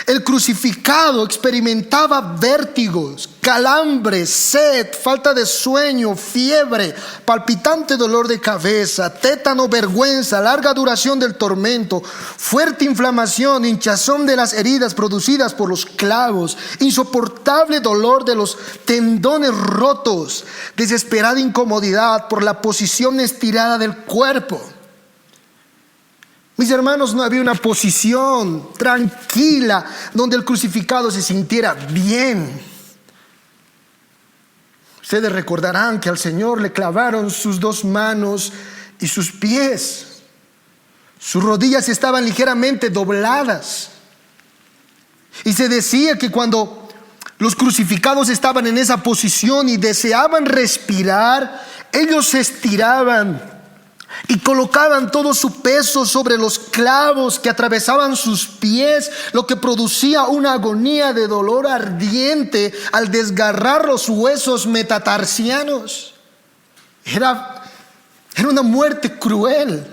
el crucificado experimentaba vértigos, calambres, sed, falta de sueño, fiebre, palpitante dolor de cabeza, tétano, vergüenza, larga duración del tormento, fuerte inflamación, hinchazón de las heridas producidas por los clavos, insoportable dolor de los tendones rotos, desesperada incomodidad por la posición estirada del cuerpo. Mis hermanos, no había una posición tranquila donde el crucificado se sintiera bien. Ustedes recordarán que al Señor le clavaron sus 2 manos y sus pies. Sus rodillas estaban ligeramente dobladas. Y se decía que cuando los crucificados estaban en esa posición y deseaban respirar, ellos se estiraban y colocaban todo su peso sobre los clavos que atravesaban sus pies, lo que producía una agonía de dolor ardiente al desgarrar los huesos metatarsianos. Era una muerte cruel.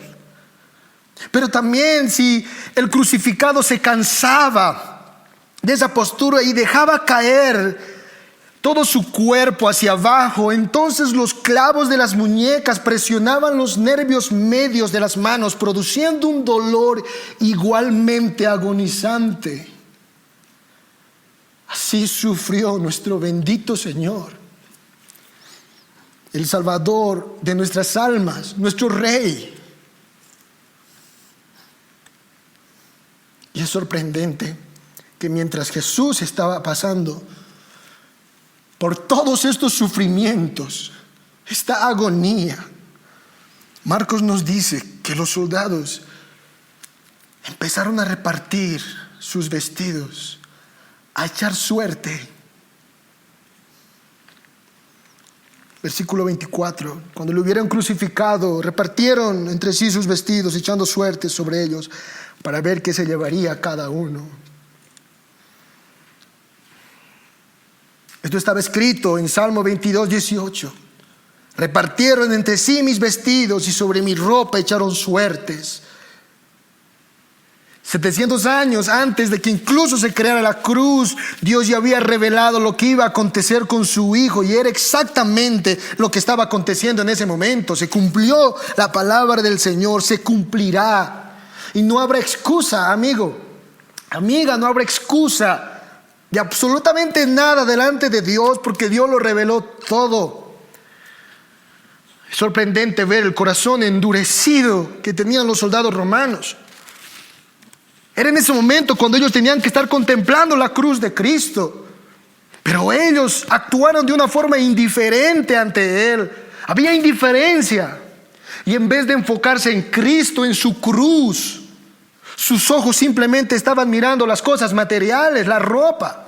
Pero también, si el crucificado se cansaba de esa postura y dejaba caer todo su cuerpo hacia abajo, entonces los clavos de las muñecas presionaban los nervios medios de las manos, produciendo un dolor igualmente agonizante. Así sufrió nuestro bendito Señor, el Salvador de nuestras almas, nuestro Rey. Y es sorprendente que mientras Jesús estaba pasando por todos estos sufrimientos, esta agonía, Marcos nos dice que los soldados empezaron a repartir sus vestidos, a echar suerte. Versículo 24: cuando lo hubieran crucificado, repartieron entre sí sus vestidos, echando suerte sobre ellos para ver qué se llevaría cada uno. Esto estaba escrito en Salmo 22, 18. Repartieron entre sí mis vestidos y sobre mi ropa echaron suertes. 700 años antes de que incluso se creara la cruz, Dios ya había revelado lo que iba a acontecer con su Hijo, y era exactamente lo que estaba aconteciendo en ese momento. Se cumplió la palabra del Señor, se cumplirá. Y no habrá excusa, amigo, amiga, no habrá excusa de absolutamente nada delante de Dios, porque Dios lo reveló todo. Es sorprendente ver el corazón endurecido que tenían los soldados romanos. Era en ese momento cuando ellos tenían que estar contemplando la cruz de Cristo, pero ellos actuaron de una forma indiferente ante Él. Había indiferencia, y en vez de enfocarse en Cristo, en su cruz, sus ojos simplemente estaban mirando las cosas materiales, la ropa.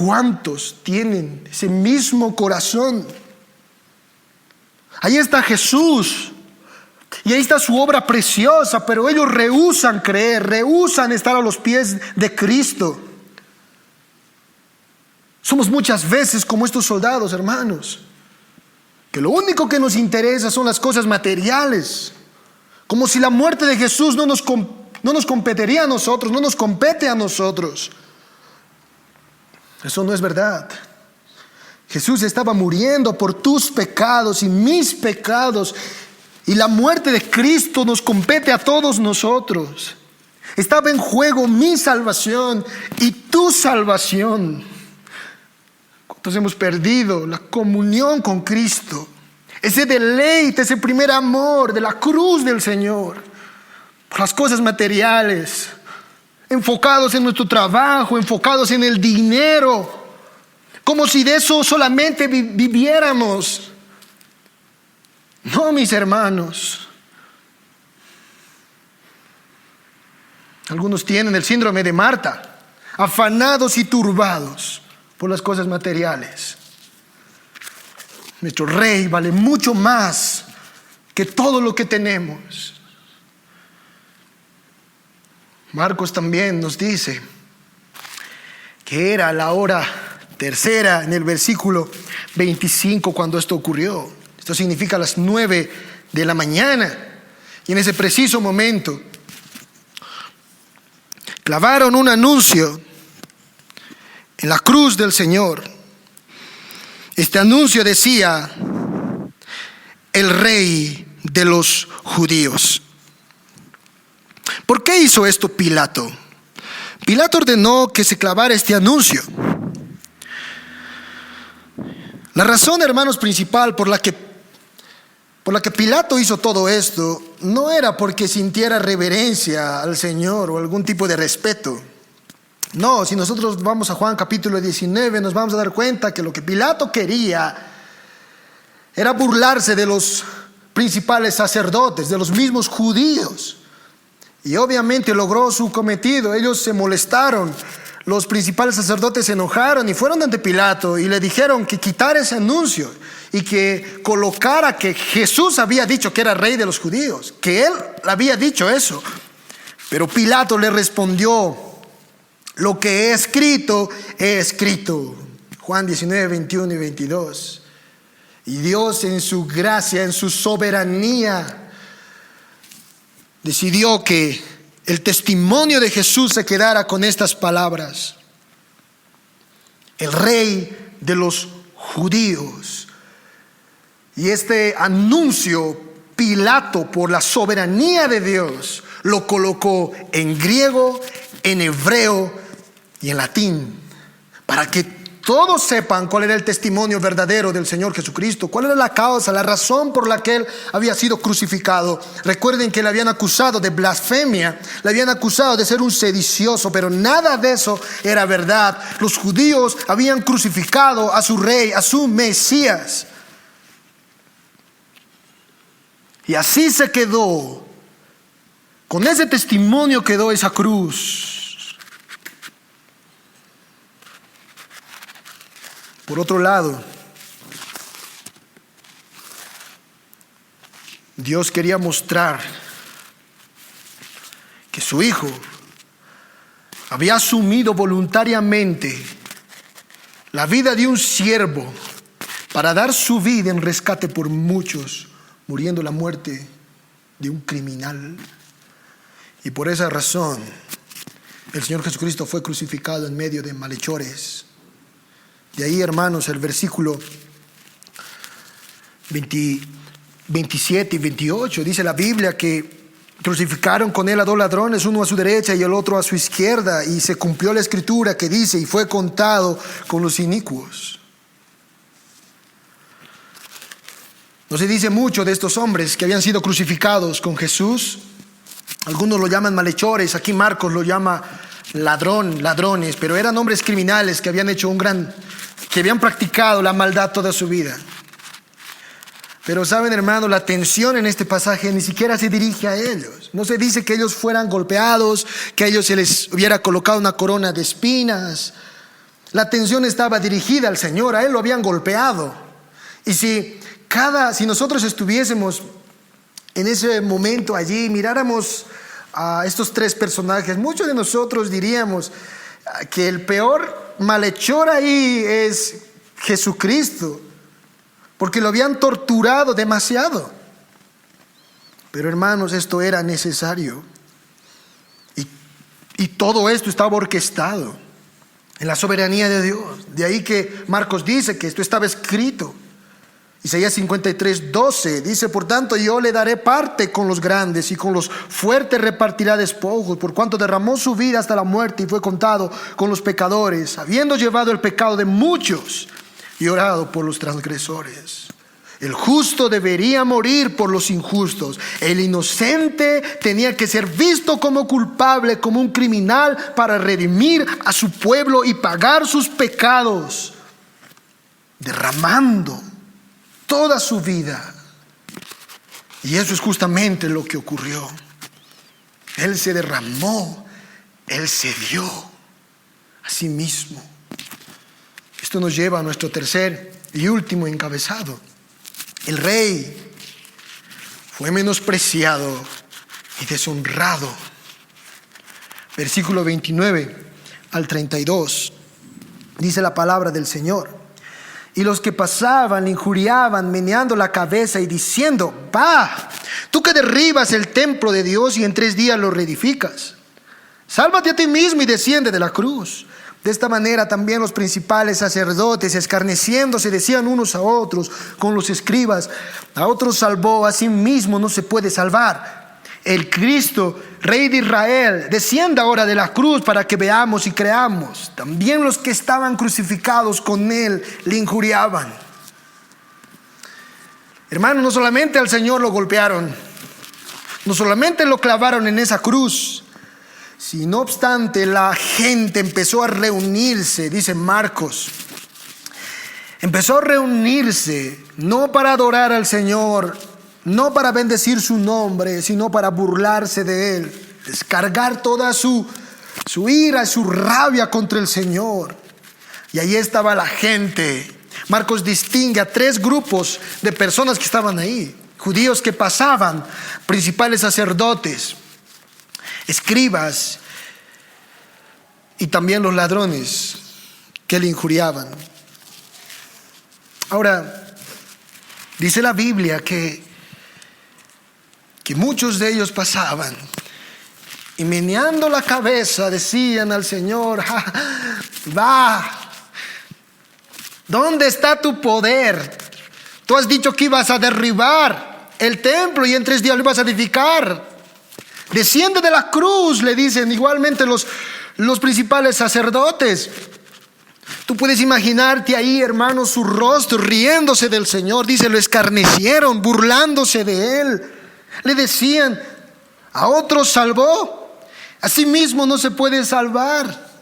¿cuántos tienen ese mismo corazón? Ahí está Jesús y ahí está su obra preciosa, pero ellos rehúsan creer, rehúsan estar a los pies de Cristo. Somos muchas veces como estos soldados, hermanos, que lo único que nos interesa son las cosas materiales, como si la muerte de Jesús no nos competiría a nosotros, no nos compete a nosotros. Eso no es verdad. Jesús estaba muriendo por tus pecados y mis pecados, y la muerte de Cristo nos compete a todos nosotros. Estaba en juego mi salvación y tu salvación. ¿Cuántos hemos perdido la comunión con Cristo? Ese deleite, ese primer amor de la cruz del Señor, por las cosas materiales, enfocados en nuestro trabajo, enfocados en el dinero, como si de eso solamente viviéramos. No, mis hermanos. Algunos tienen el síndrome de Marta, afanados y turbados por las cosas materiales. Nuestro Rey vale mucho más que todo lo que tenemos. Marcos también nos dice que era la hora tercera en el versículo 25 cuando esto ocurrió. Esto significa las 9 de la mañana. Y en ese preciso momento clavaron un anuncio en la cruz del Señor. Este anuncio decía: el Rey de los judíos. ¿Por qué hizo esto Pilato? Pilato ordenó que se clavara este anuncio. La razón, hermanos, principal por la que Pilato hizo todo esto no era porque sintiera reverencia al Señor o algún tipo de respeto. No, si nosotros vamos a Juan capítulo 19, nos vamos a dar cuenta que lo que Pilato quería era burlarse de los principales sacerdotes, de los mismos judíos. Y obviamente logró su cometido. Ellos se molestaron, los principales sacerdotes se enojaron y fueron ante Pilato y le dijeron que quitara ese anuncio y que colocara que Jesús había dicho que era rey de los judíos, que él había dicho eso. Pero Pilato le respondió: lo que he escrito, he escrito. Juan 19, 21 y 22. Y Dios, en su gracia, en su soberanía, decidió que el testimonio de Jesús se quedara con estas palabras: el Rey de los judíos. Y este anuncio, Pilato, por la soberanía de Dios, lo colocó en griego, en hebreo y en latín, para que todos sepan cuál era el testimonio verdadero del Señor Jesucristo, cuál era la causa, la razón por la que Él había sido crucificado. Recuerden que le habían acusado de blasfemia, le habían acusado de ser un sedicioso, pero nada de eso era verdad. Los judíos habían crucificado a su rey, a su Mesías. Y así se quedó, con ese testimonio quedó esa cruz. Por otro lado, Dios quería mostrar que su Hijo había asumido voluntariamente la vida de un siervo para dar su vida en rescate por muchos, muriendo la muerte de un criminal. Y por esa razón el Señor Jesucristo fue crucificado en medio de malhechores. De ahí, hermanos, el versículo 27 y 28 dice la Biblia que crucificaron con él a dos ladrones, uno a su derecha y el otro a su izquierda, y se cumplió la escritura que dice: y fue contado con los inicuos. No se dice mucho de estos hombres que habían sido crucificados con Jesús. Algunos lo llaman malhechores, aquí Marcos lo llama ladrones, pero eran hombres criminales que habían hecho que habían practicado la maldad toda su vida. Pero saben, hermano, la atención en este pasaje ni siquiera se dirige a ellos. No se dice que ellos fueran golpeados, que a ellos se les hubiera colocado una corona de espinas. La atención estaba dirigida al Señor, a Él lo habían golpeado. Y si nosotros estuviésemos en ese momento allí, miráramos a estos tres personajes, muchos de nosotros diríamos que el peor malhechor ahí es Jesucristo, porque lo habían torturado demasiado. Pero hermanos, esto era necesario. Y todo esto estaba orquestado en la soberanía de Dios. De ahí que Marcos dice que esto estaba escrito. Isaías 53:12 dice: por tanto yo le daré parte con los grandes, y con los fuertes repartirá despojos, por cuanto derramó su vida hasta la muerte y fue contado con los pecadores, habiendo llevado el pecado de muchos y orado por los transgresores. El justo debería morir por los injustos. El inocente tenía que ser visto como culpable, como un criminal, para redimir a su pueblo y pagar sus pecados, derramando toda su vida. Y eso es justamente lo que ocurrió. Él se derramó, Él se dio a sí mismo. Esto nos lleva a nuestro tercer y último encabezado. El rey fue menospreciado y deshonrado. Versículo 29 al 32. Dice la palabra del Señor: y los que pasaban le injuriaban, meneando la cabeza y diciendo: va, tú que derribas el templo de Dios y en 3 días lo reedificas, sálvate a ti mismo y desciende de la cruz. De esta manera también los principales sacerdotes, escarneciéndose, decían unos a otros con los escribas: a otros salvó, a sí mismo no se puede salvar. El Cristo, Rey de Israel, descienda ahora de la cruz para que veamos y creamos. También los que estaban crucificados con Él le injuriaban. Hermanos, no solamente al Señor lo golpearon, no solamente lo clavaron en esa cruz, si no obstante la gente empezó a reunirse, dice Marcos, empezó a reunirse no para adorar al Señor, no para bendecir su nombre, sino para burlarse de Él, descargar toda su ira, su rabia contra el Señor. Y ahí estaba la gente. Marcos distingue a 3 grupos de personas que estaban ahí: judíos que pasaban, principales sacerdotes, escribas, y también los ladrones que le injuriaban. Ahora, dice la Biblia que muchos de ellos pasaban y meneando la cabeza decían al Señor: va, ¿dónde está tu poder? Tú has dicho que ibas a derribar el templo y en 3 días lo ibas a edificar. Desciende de la cruz, le dicen igualmente los principales sacerdotes. Tú puedes imaginarte ahí, hermanos, su rostro riéndose del Señor. Dice: lo escarnecieron, burlándose de Él. Le decían: a otros salvó, a sí mismo no se puede salvar.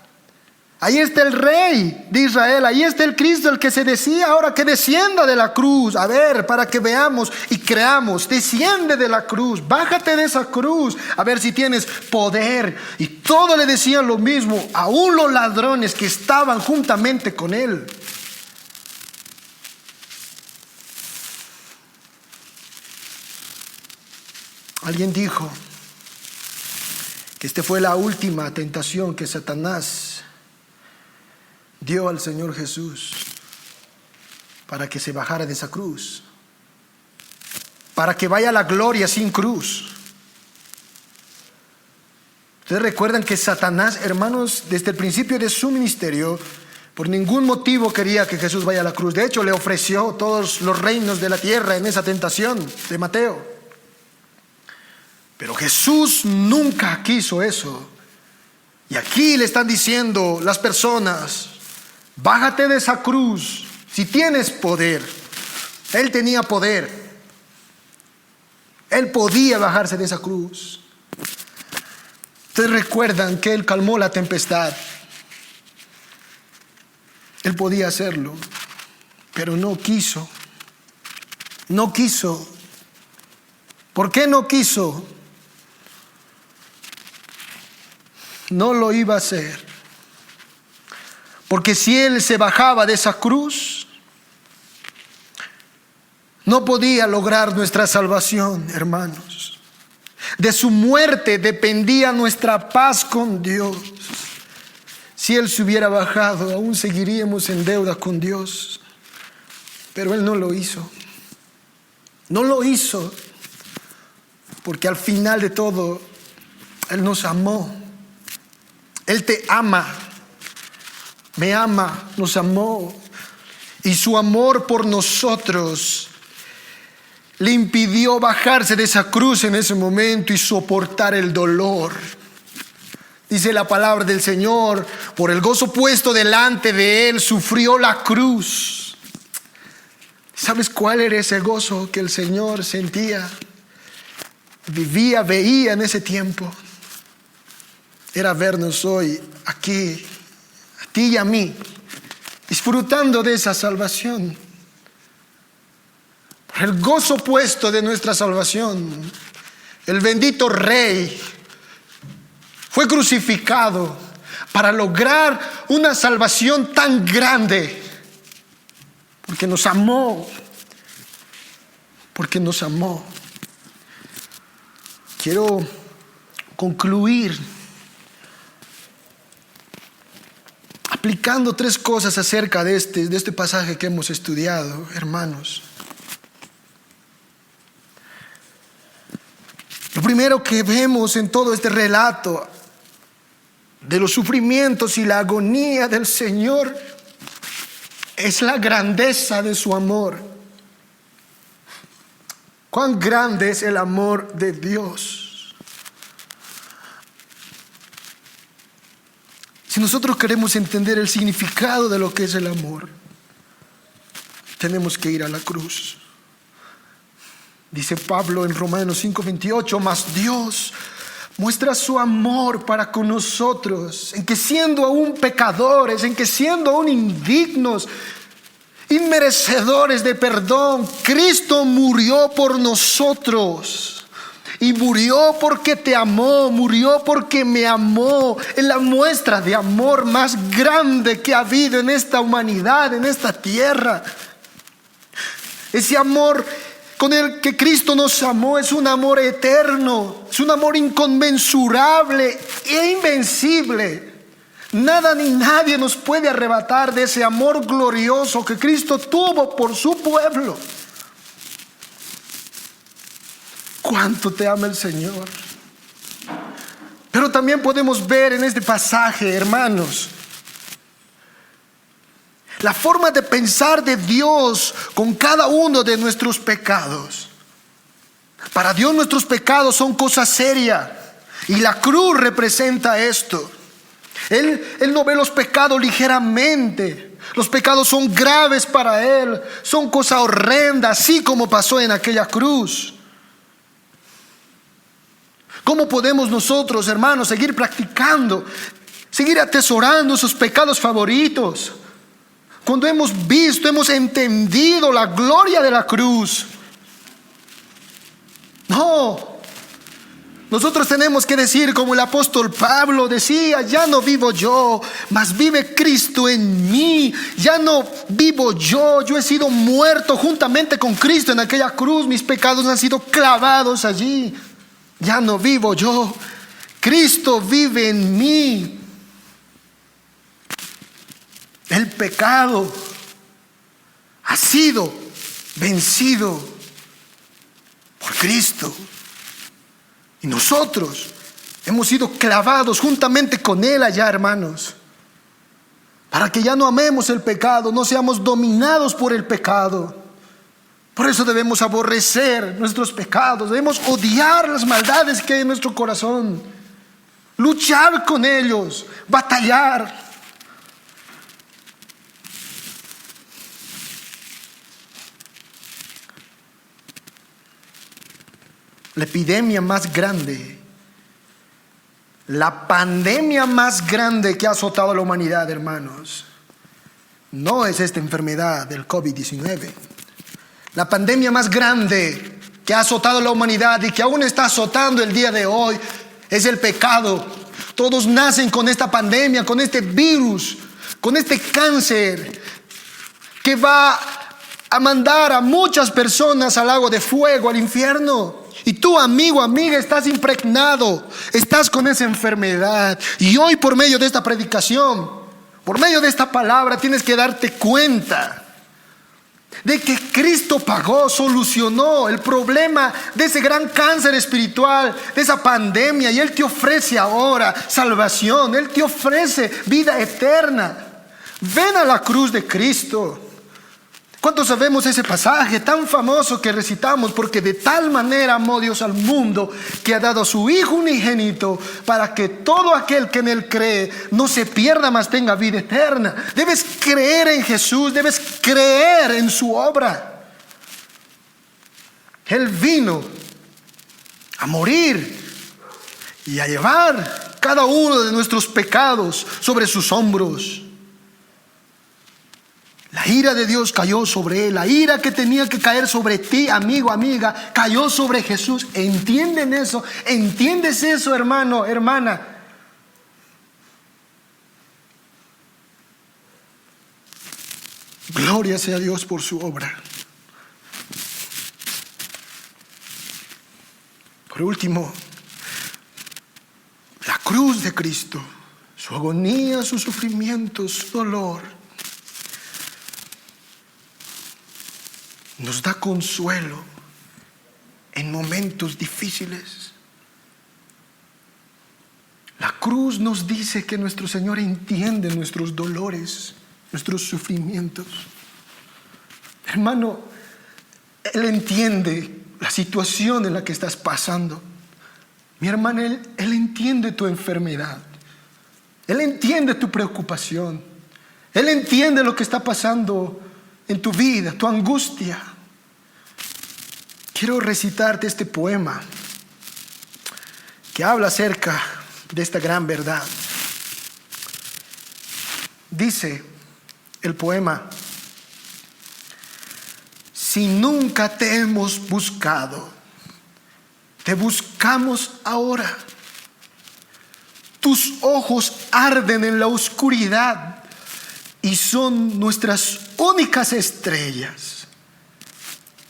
Ahí está el Rey de Israel, ahí está el Cristo, el que se decía ahora que descienda de la cruz. A ver, para que veamos y creamos: desciende de la cruz, bájate de esa cruz, a ver si tienes poder. Y todos le decían lo mismo, aún los ladrones que estaban juntamente con Él. Alguien dijo que esta fue la última tentación que Satanás dio al Señor Jesús para que se bajara de esa cruz, para que vaya a la gloria sin cruz. Ustedes recuerdan que Satanás, hermanos, desde el principio de su ministerio, por ningún motivo quería que Jesús vaya a la cruz. De hecho, le ofreció todos los reinos de la tierra en esa tentación de Mateo. Pero Jesús nunca quiso eso. Y aquí le están diciendo las personas: bájate de esa cruz si tienes poder. Él tenía poder. Él podía bajarse de esa cruz. Ustedes recuerdan que Él calmó la tempestad. Él podía hacerlo, pero no quiso. No quiso. ¿Por qué no quiso? No lo iba a hacer Porque si Él se bajaba de esa cruz, no podía lograr nuestra salvación, hermanos. De su muerte dependía nuestra paz con Dios. Si Él se hubiera bajado, aún seguiríamos en deuda con Dios. Pero Él no lo hizo. No lo hizo porque al final de todo Él nos amó. Él te ama, me ama, nos amó. Y su amor por nosotros le impidió bajarse de esa cruz en ese momento y soportar el dolor. Dice la palabra del Señor, por el gozo puesto delante de Él, sufrió la cruz. ¿Sabes cuál era ese gozo que el Señor sentía, vivía, veía en ese tiempo? Era vernos hoy aquí, a ti y a mí, disfrutando de esa salvación. El gozo puesto de nuestra salvación, el bendito Rey fue crucificado para lograr una salvación tan grande, porque nos amó, porque nos amó. Quiero concluir aplicando 3 cosas acerca de este pasaje que hemos estudiado, hermanos. Lo primero que vemos en todo este relato de los sufrimientos y la agonía del Señor es la grandeza de su amor. Cuán grande es el amor de Dios. Si nosotros queremos entender el significado de lo que es el amor, tenemos que ir a la cruz. Dice Pablo en Romanos 5:28, mas Dios muestra su amor para con nosotros, en que siendo aún pecadores, en que siendo aún indignos, inmerecedores de perdón, Cristo murió por nosotros. Y murió porque te amó, murió porque me amó. Es la muestra de amor más grande que ha habido en esta humanidad, en esta tierra. Ese amor con el que Cristo nos amó es un amor eterno, es un amor inconmensurable e invencible. Nada ni nadie nos puede arrebatar de ese amor glorioso que Cristo tuvo por su pueblo. Cuánto te ama el Señor. Pero también podemos ver en este pasaje, hermanos, la forma de pensar de Dios con cada uno de nuestros pecados. Para Dios nuestros pecados son cosa seria, y la cruz representa esto. Él no ve los pecados ligeramente. Los pecados son graves para Él, son cosa horrenda, así como pasó en aquella cruz. ¿Cómo podemos nosotros, hermanos, seguir practicando, seguir atesorando esos pecados favoritos, cuando hemos visto, hemos entendido la gloria de la cruz? No, nosotros tenemos que decir como el apóstol Pablo decía: ya no vivo yo, mas vive Cristo en mí. Ya no vivo yo, yo he sido muerto juntamente con Cristo en aquella cruz. Mis pecados han sido clavados allí. Ya no vivo yo, Cristo vive en mí. El pecado ha sido vencido por Cristo. Y nosotros hemos sido clavados juntamente con Él allá, hermanos. Para que ya no amemos el pecado, no seamos dominados por el pecado. Por eso debemos aborrecer nuestros pecados, debemos odiar las maldades que hay en nuestro corazón, luchar con ellos, batallar. La epidemia más grande, la pandemia más grande que ha azotado a la humanidad, hermanos, no es esta enfermedad del COVID-19. La pandemia más grande que ha azotado a la humanidad y que aún está azotando el día de hoy es el pecado. Todos nacen con esta pandemia, con este virus. con este cáncer que va a mandar a muchas personas al lago de fuego, al infierno. Y tú, amigo, amiga, estás impregnado, estás con esa enfermedad. Y hoy, por medio de esta predicación, por medio de esta palabra, tienes que darte cuenta de que Cristo pagó, solucionó el problema de ese gran cáncer espiritual, de esa pandemia, y Él te ofrece ahora salvación, Él te ofrece vida eterna. Ven a la cruz de Cristo. ¿Cuántos sabemos ese pasaje tan famoso que recitamos? Porque de tal manera amó Dios al mundo que ha dado a su Hijo unigénito para que todo aquel que en Él cree no se pierda, mas tenga vida eterna. Debes creer en Jesús, debes creer en su obra. Él vino a morir y a llevar cada uno de nuestros pecados sobre sus hombros. La ira de Dios cayó sobre Él. La ira que tenía que caer sobre ti, amigo, amiga, cayó sobre Jesús. ¿Entienden eso? ¿Entiendes eso, hermano, hermana? Gloria sea a Dios por su obra. Por último, la cruz de Cristo, su agonía, su sufrimiento, su dolor, nos da consuelo en momentos difíciles. La cruz nos dice que nuestro Señor entiende nuestros dolores, nuestros sufrimientos. Hermano, Él entiende la situación en la que estás pasando. Mi hermana, Él entiende tu enfermedad. Él entiende tu preocupación. Él entiende lo que está pasando en tu vida, tu angustia. Quiero recitarte este poema que habla acerca de esta gran verdad. Dice el poema: si nunca te hemos buscado, te buscamos ahora. Tus ojos arden en la oscuridad y son nuestras únicas estrellas.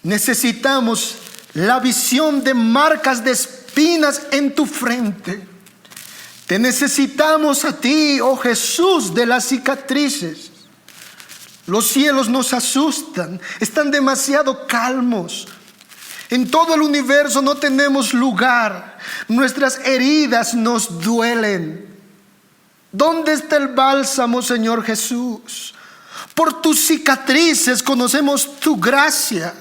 Necesitamos la visión de marcas de espinas en tu frente. Te necesitamos a ti, oh Jesús, de las cicatrices. Los cielos nos asustan, están demasiado calmos. En todo el universo no tenemos lugar. Nuestras heridas nos duelen. ¿Dónde está el bálsamo, Señor Jesús? Por tus cicatrices conocemos tu gracia.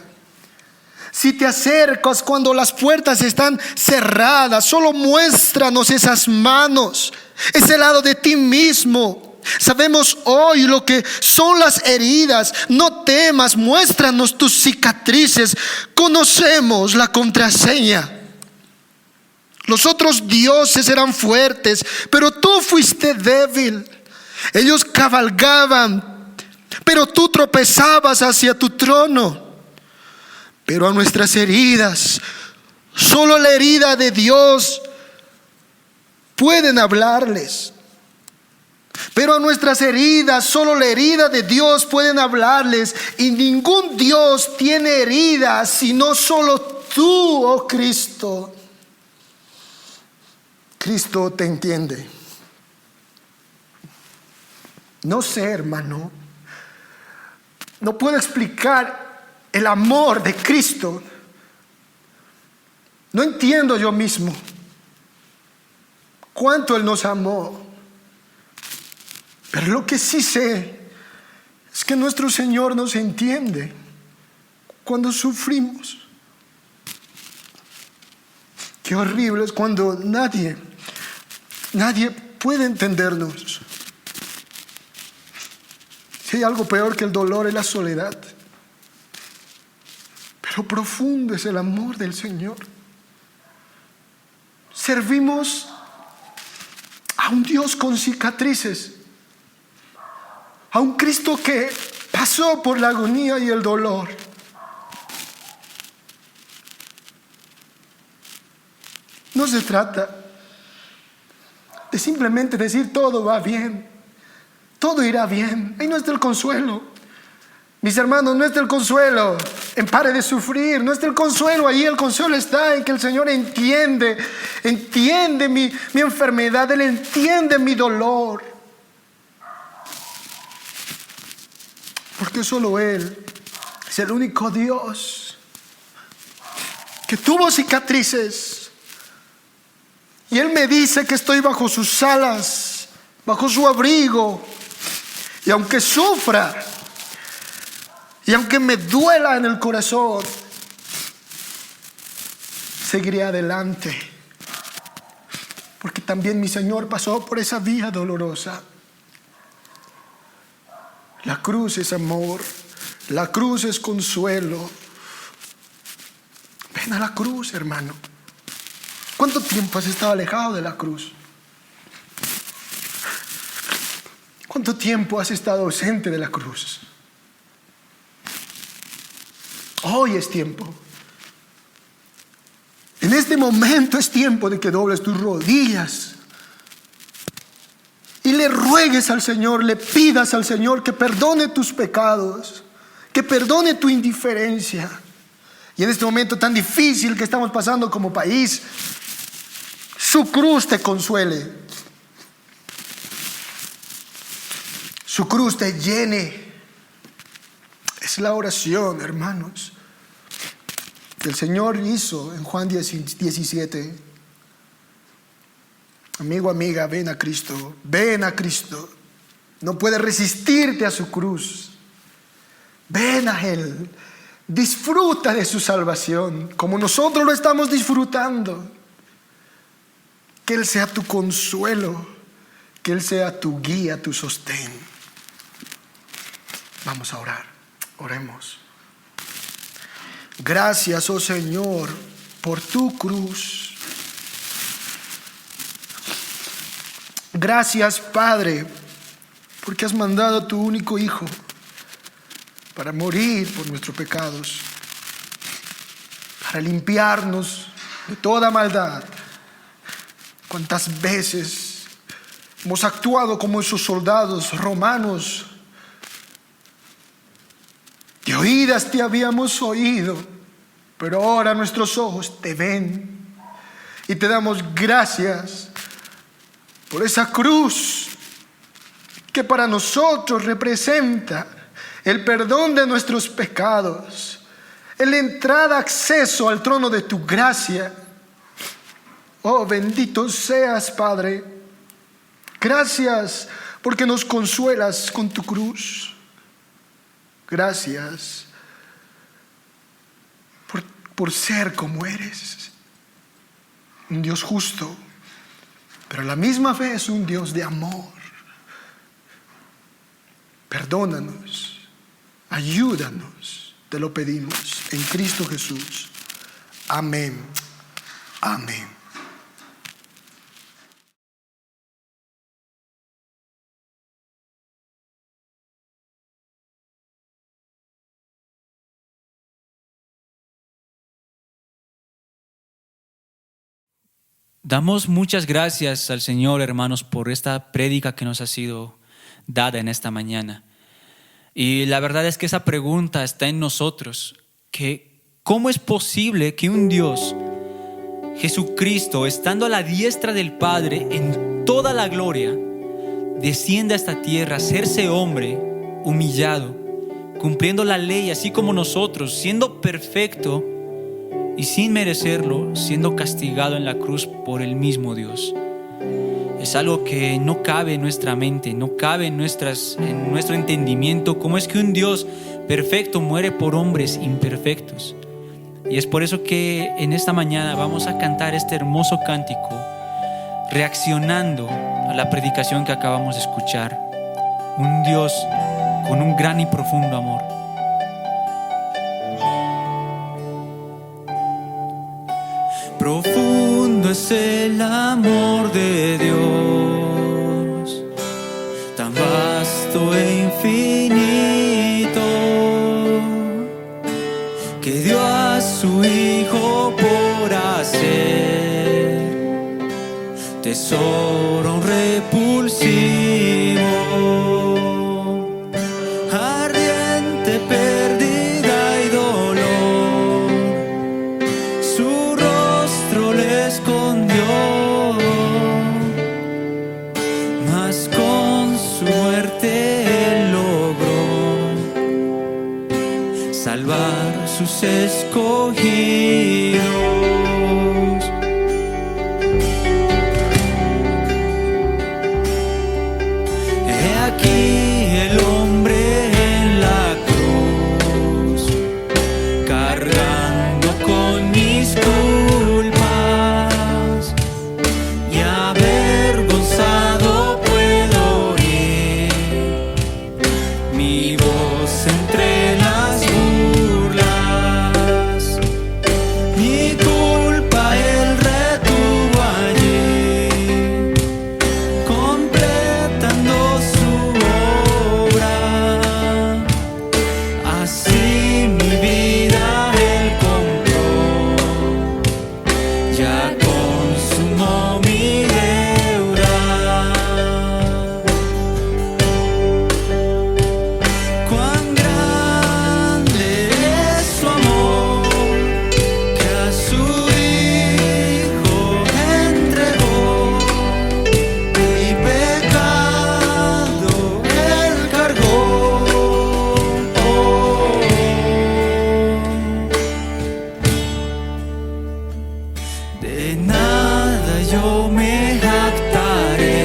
Si te acercas cuando las puertas están cerradas, solo muéstranos esas manos, ese lado de ti mismo. Sabemos hoy lo que son las heridas. No temas, muéstranos tus cicatrices. Conocemos la contraseña. Los otros dioses eran fuertes, pero tú fuiste débil. Ellos cabalgaban, pero tú tropezabas hacia tu trono. Pero a nuestras heridas, solo la herida de Dios pueden hablarles. Pero a nuestras heridas, solo la herida de Dios pueden hablarles. Y ningún Dios tiene heridas, sino solo tú, oh Cristo. Cristo te entiende. No sé, hermano, no puedo explicar el amor de Cristo. No entiendo yo mismo cuánto Él nos amó. Pero lo que sí sé es que nuestro Señor nos entiende cuando sufrimos. Qué horrible es cuando nadie puede entendernos. Si hay algo peor que el dolor es la soledad. Pero profundo es el amor del Señor. Servimos a un Dios con cicatrices, a un Cristo que pasó por la agonía y el dolor. No se trata de simplemente decir todo va bien. todo irá bien. Ahí no está el consuelo. Mis hermanos, no está el consuelo en pare de sufrir, no está el consuelo ahí. El consuelo está en que el Señor entiende mi enfermedad, Él entiende mi dolor. Porque solo Él es el único Dios que tuvo cicatrices. Y Él me dice que estoy bajo sus alas, bajo su abrigo. Y aunque sufra, y aunque me duela en el corazón, seguiré adelante. Porque también mi Señor pasó por esa vía dolorosa. La cruz es amor, la cruz es consuelo. Ven a la cruz, hermano. ¿Cuánto tiempo has estado alejado de la cruz? ¿Cuánto tiempo has estado ausente de la cruz? Hoy es tiempo. En este momento es tiempo de que dobles tus rodillas y le ruegues al Señor, le pidas al Señor que perdone tus pecados, que perdone tu indiferencia. Y en este momento tan difícil que estamos pasando como país, su cruz te consuele, su cruz te llene. Es la oración, hermanos, que el Señor hizo en Juan 17. Amigo, amiga, ven a Cristo, ven a Cristo. No puedes resistirte a su cruz. Ven a Él, disfruta de su salvación como nosotros lo estamos disfrutando. Que Él sea tu consuelo, que Él sea tu guía, tu sostén. Vamos a orar, oremos. Gracias, oh Señor, por tu cruz. Gracias, Padre, porque has mandado a tu único Hijo para morir por nuestros pecados, para limpiarnos de toda maldad. ¿Cuántas veces hemos actuado como esos soldados romanos? De oídas te habíamos oído, pero ahora nuestros ojos te ven. Y te damos gracias por esa cruz que para nosotros representa el perdón de nuestros pecados, la entrada, acceso al trono de tu gracia. Oh, bendito seas, Padre. Gracias porque nos consuelas con tu cruz. Gracias por ser como eres, un Dios justo, pero a la misma vez un Dios de amor. Perdónanos, ayúdanos, te lo pedimos en Cristo Jesús. Amén. Amén. Damos muchas gracias al Señor, hermanos, por esta prédica que nos ha sido dada en esta mañana. Y la verdad es que esa pregunta está en nosotros, que ¿cómo es posible que un Dios, Jesucristo, estando a la diestra del Padre en toda la gloria, descienda a esta tierra, hacerse hombre, humillado, cumpliendo la ley así como nosotros, siendo perfecto y sin merecerlo, siendo castigado en la cruz por el mismo Dios? Es algo que no cabe en nuestra mente, no cabe en nuestro entendimiento. ¿Cómo es que un Dios perfecto muere por hombres imperfectos? Y es por eso que en esta mañana vamos a cantar este hermoso cántico, reaccionando a la predicación que acabamos de escuchar. Un Dios con un gran y profundo amor. Profundo es el amor de Dios, tan vasto e infinito, que dio a su Hijo por hacer tesoro repulsivo. tus escogidos. He aquí el hombre en la cruz, cargando con mis culpas, y avergonzado puedo oír mi voz entre las burlas. Mi culpa él retuvo allí, completando su obra. Así mi vida él compró, ya consumó mi deuda. Cuán grande es su amor, que a su Hijo entregó, mi pecado él cargó. De nada yo me jactaré,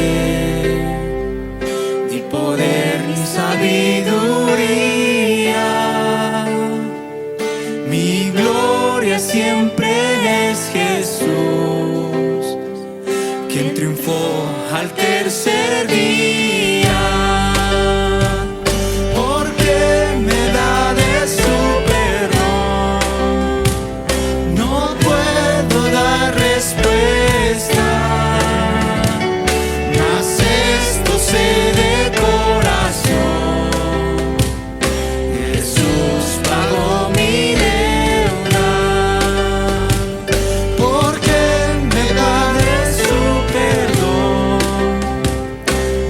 ni poder ni sabiduría. Mi gloria siempre es Jesús, quien triunfó al tercer día. Porque me da de su perdón, no puedo dar respuesta, mas esto sé de corazón: Jesús pagó mi deuda. Porque me da de su perdón,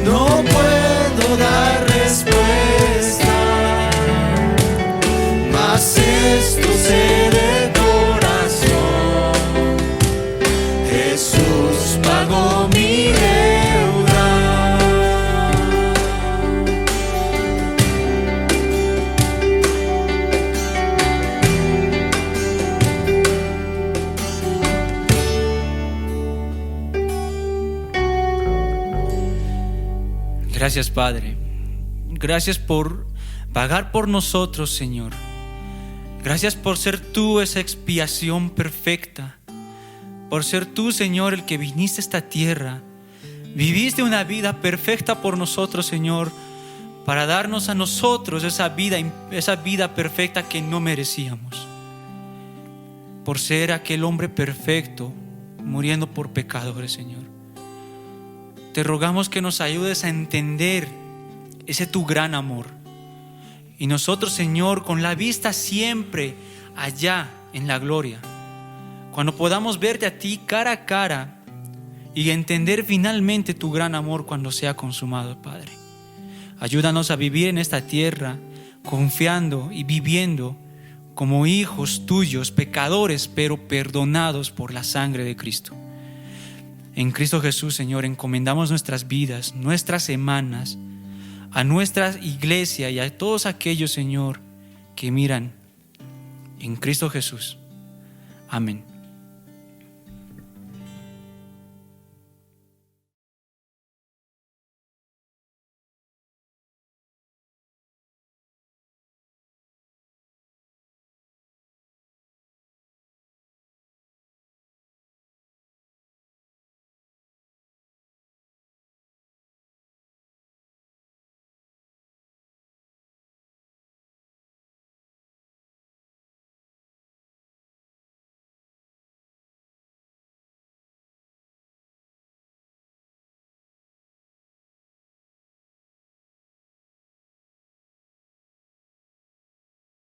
no puedo dar respuesta, mas esto sé de corazón: Jesús pagó mi deuda. Gracias, Padre. Gracias por pagar por nosotros, Señor. Gracias por ser tú esa expiación perfecta, por ser tú, Señor, el que viniste a esta tierra, viviste una vida perfecta por nosotros, Señor, para darnos a nosotros esa vida perfecta que no merecíamos, por ser aquel hombre perfecto muriendo por pecadores, Señor. Te rogamos que nos ayudes a entender ese tu gran amor. Y nosotros, Señor, con la vista siempre allá en la gloria, cuando podamos verte a ti cara a cara y entender finalmente tu gran amor cuando sea consumado, Padre. Ayúdanos a vivir en esta tierra confiando y viviendo como hijos tuyos, pecadores, pero perdonados por la sangre de Cristo. En Cristo Jesús, Señor, encomendamos nuestras vidas, nuestras semanas, a nuestra iglesia y a todos aquellos, Señor, que miran en Cristo Jesús. Amén.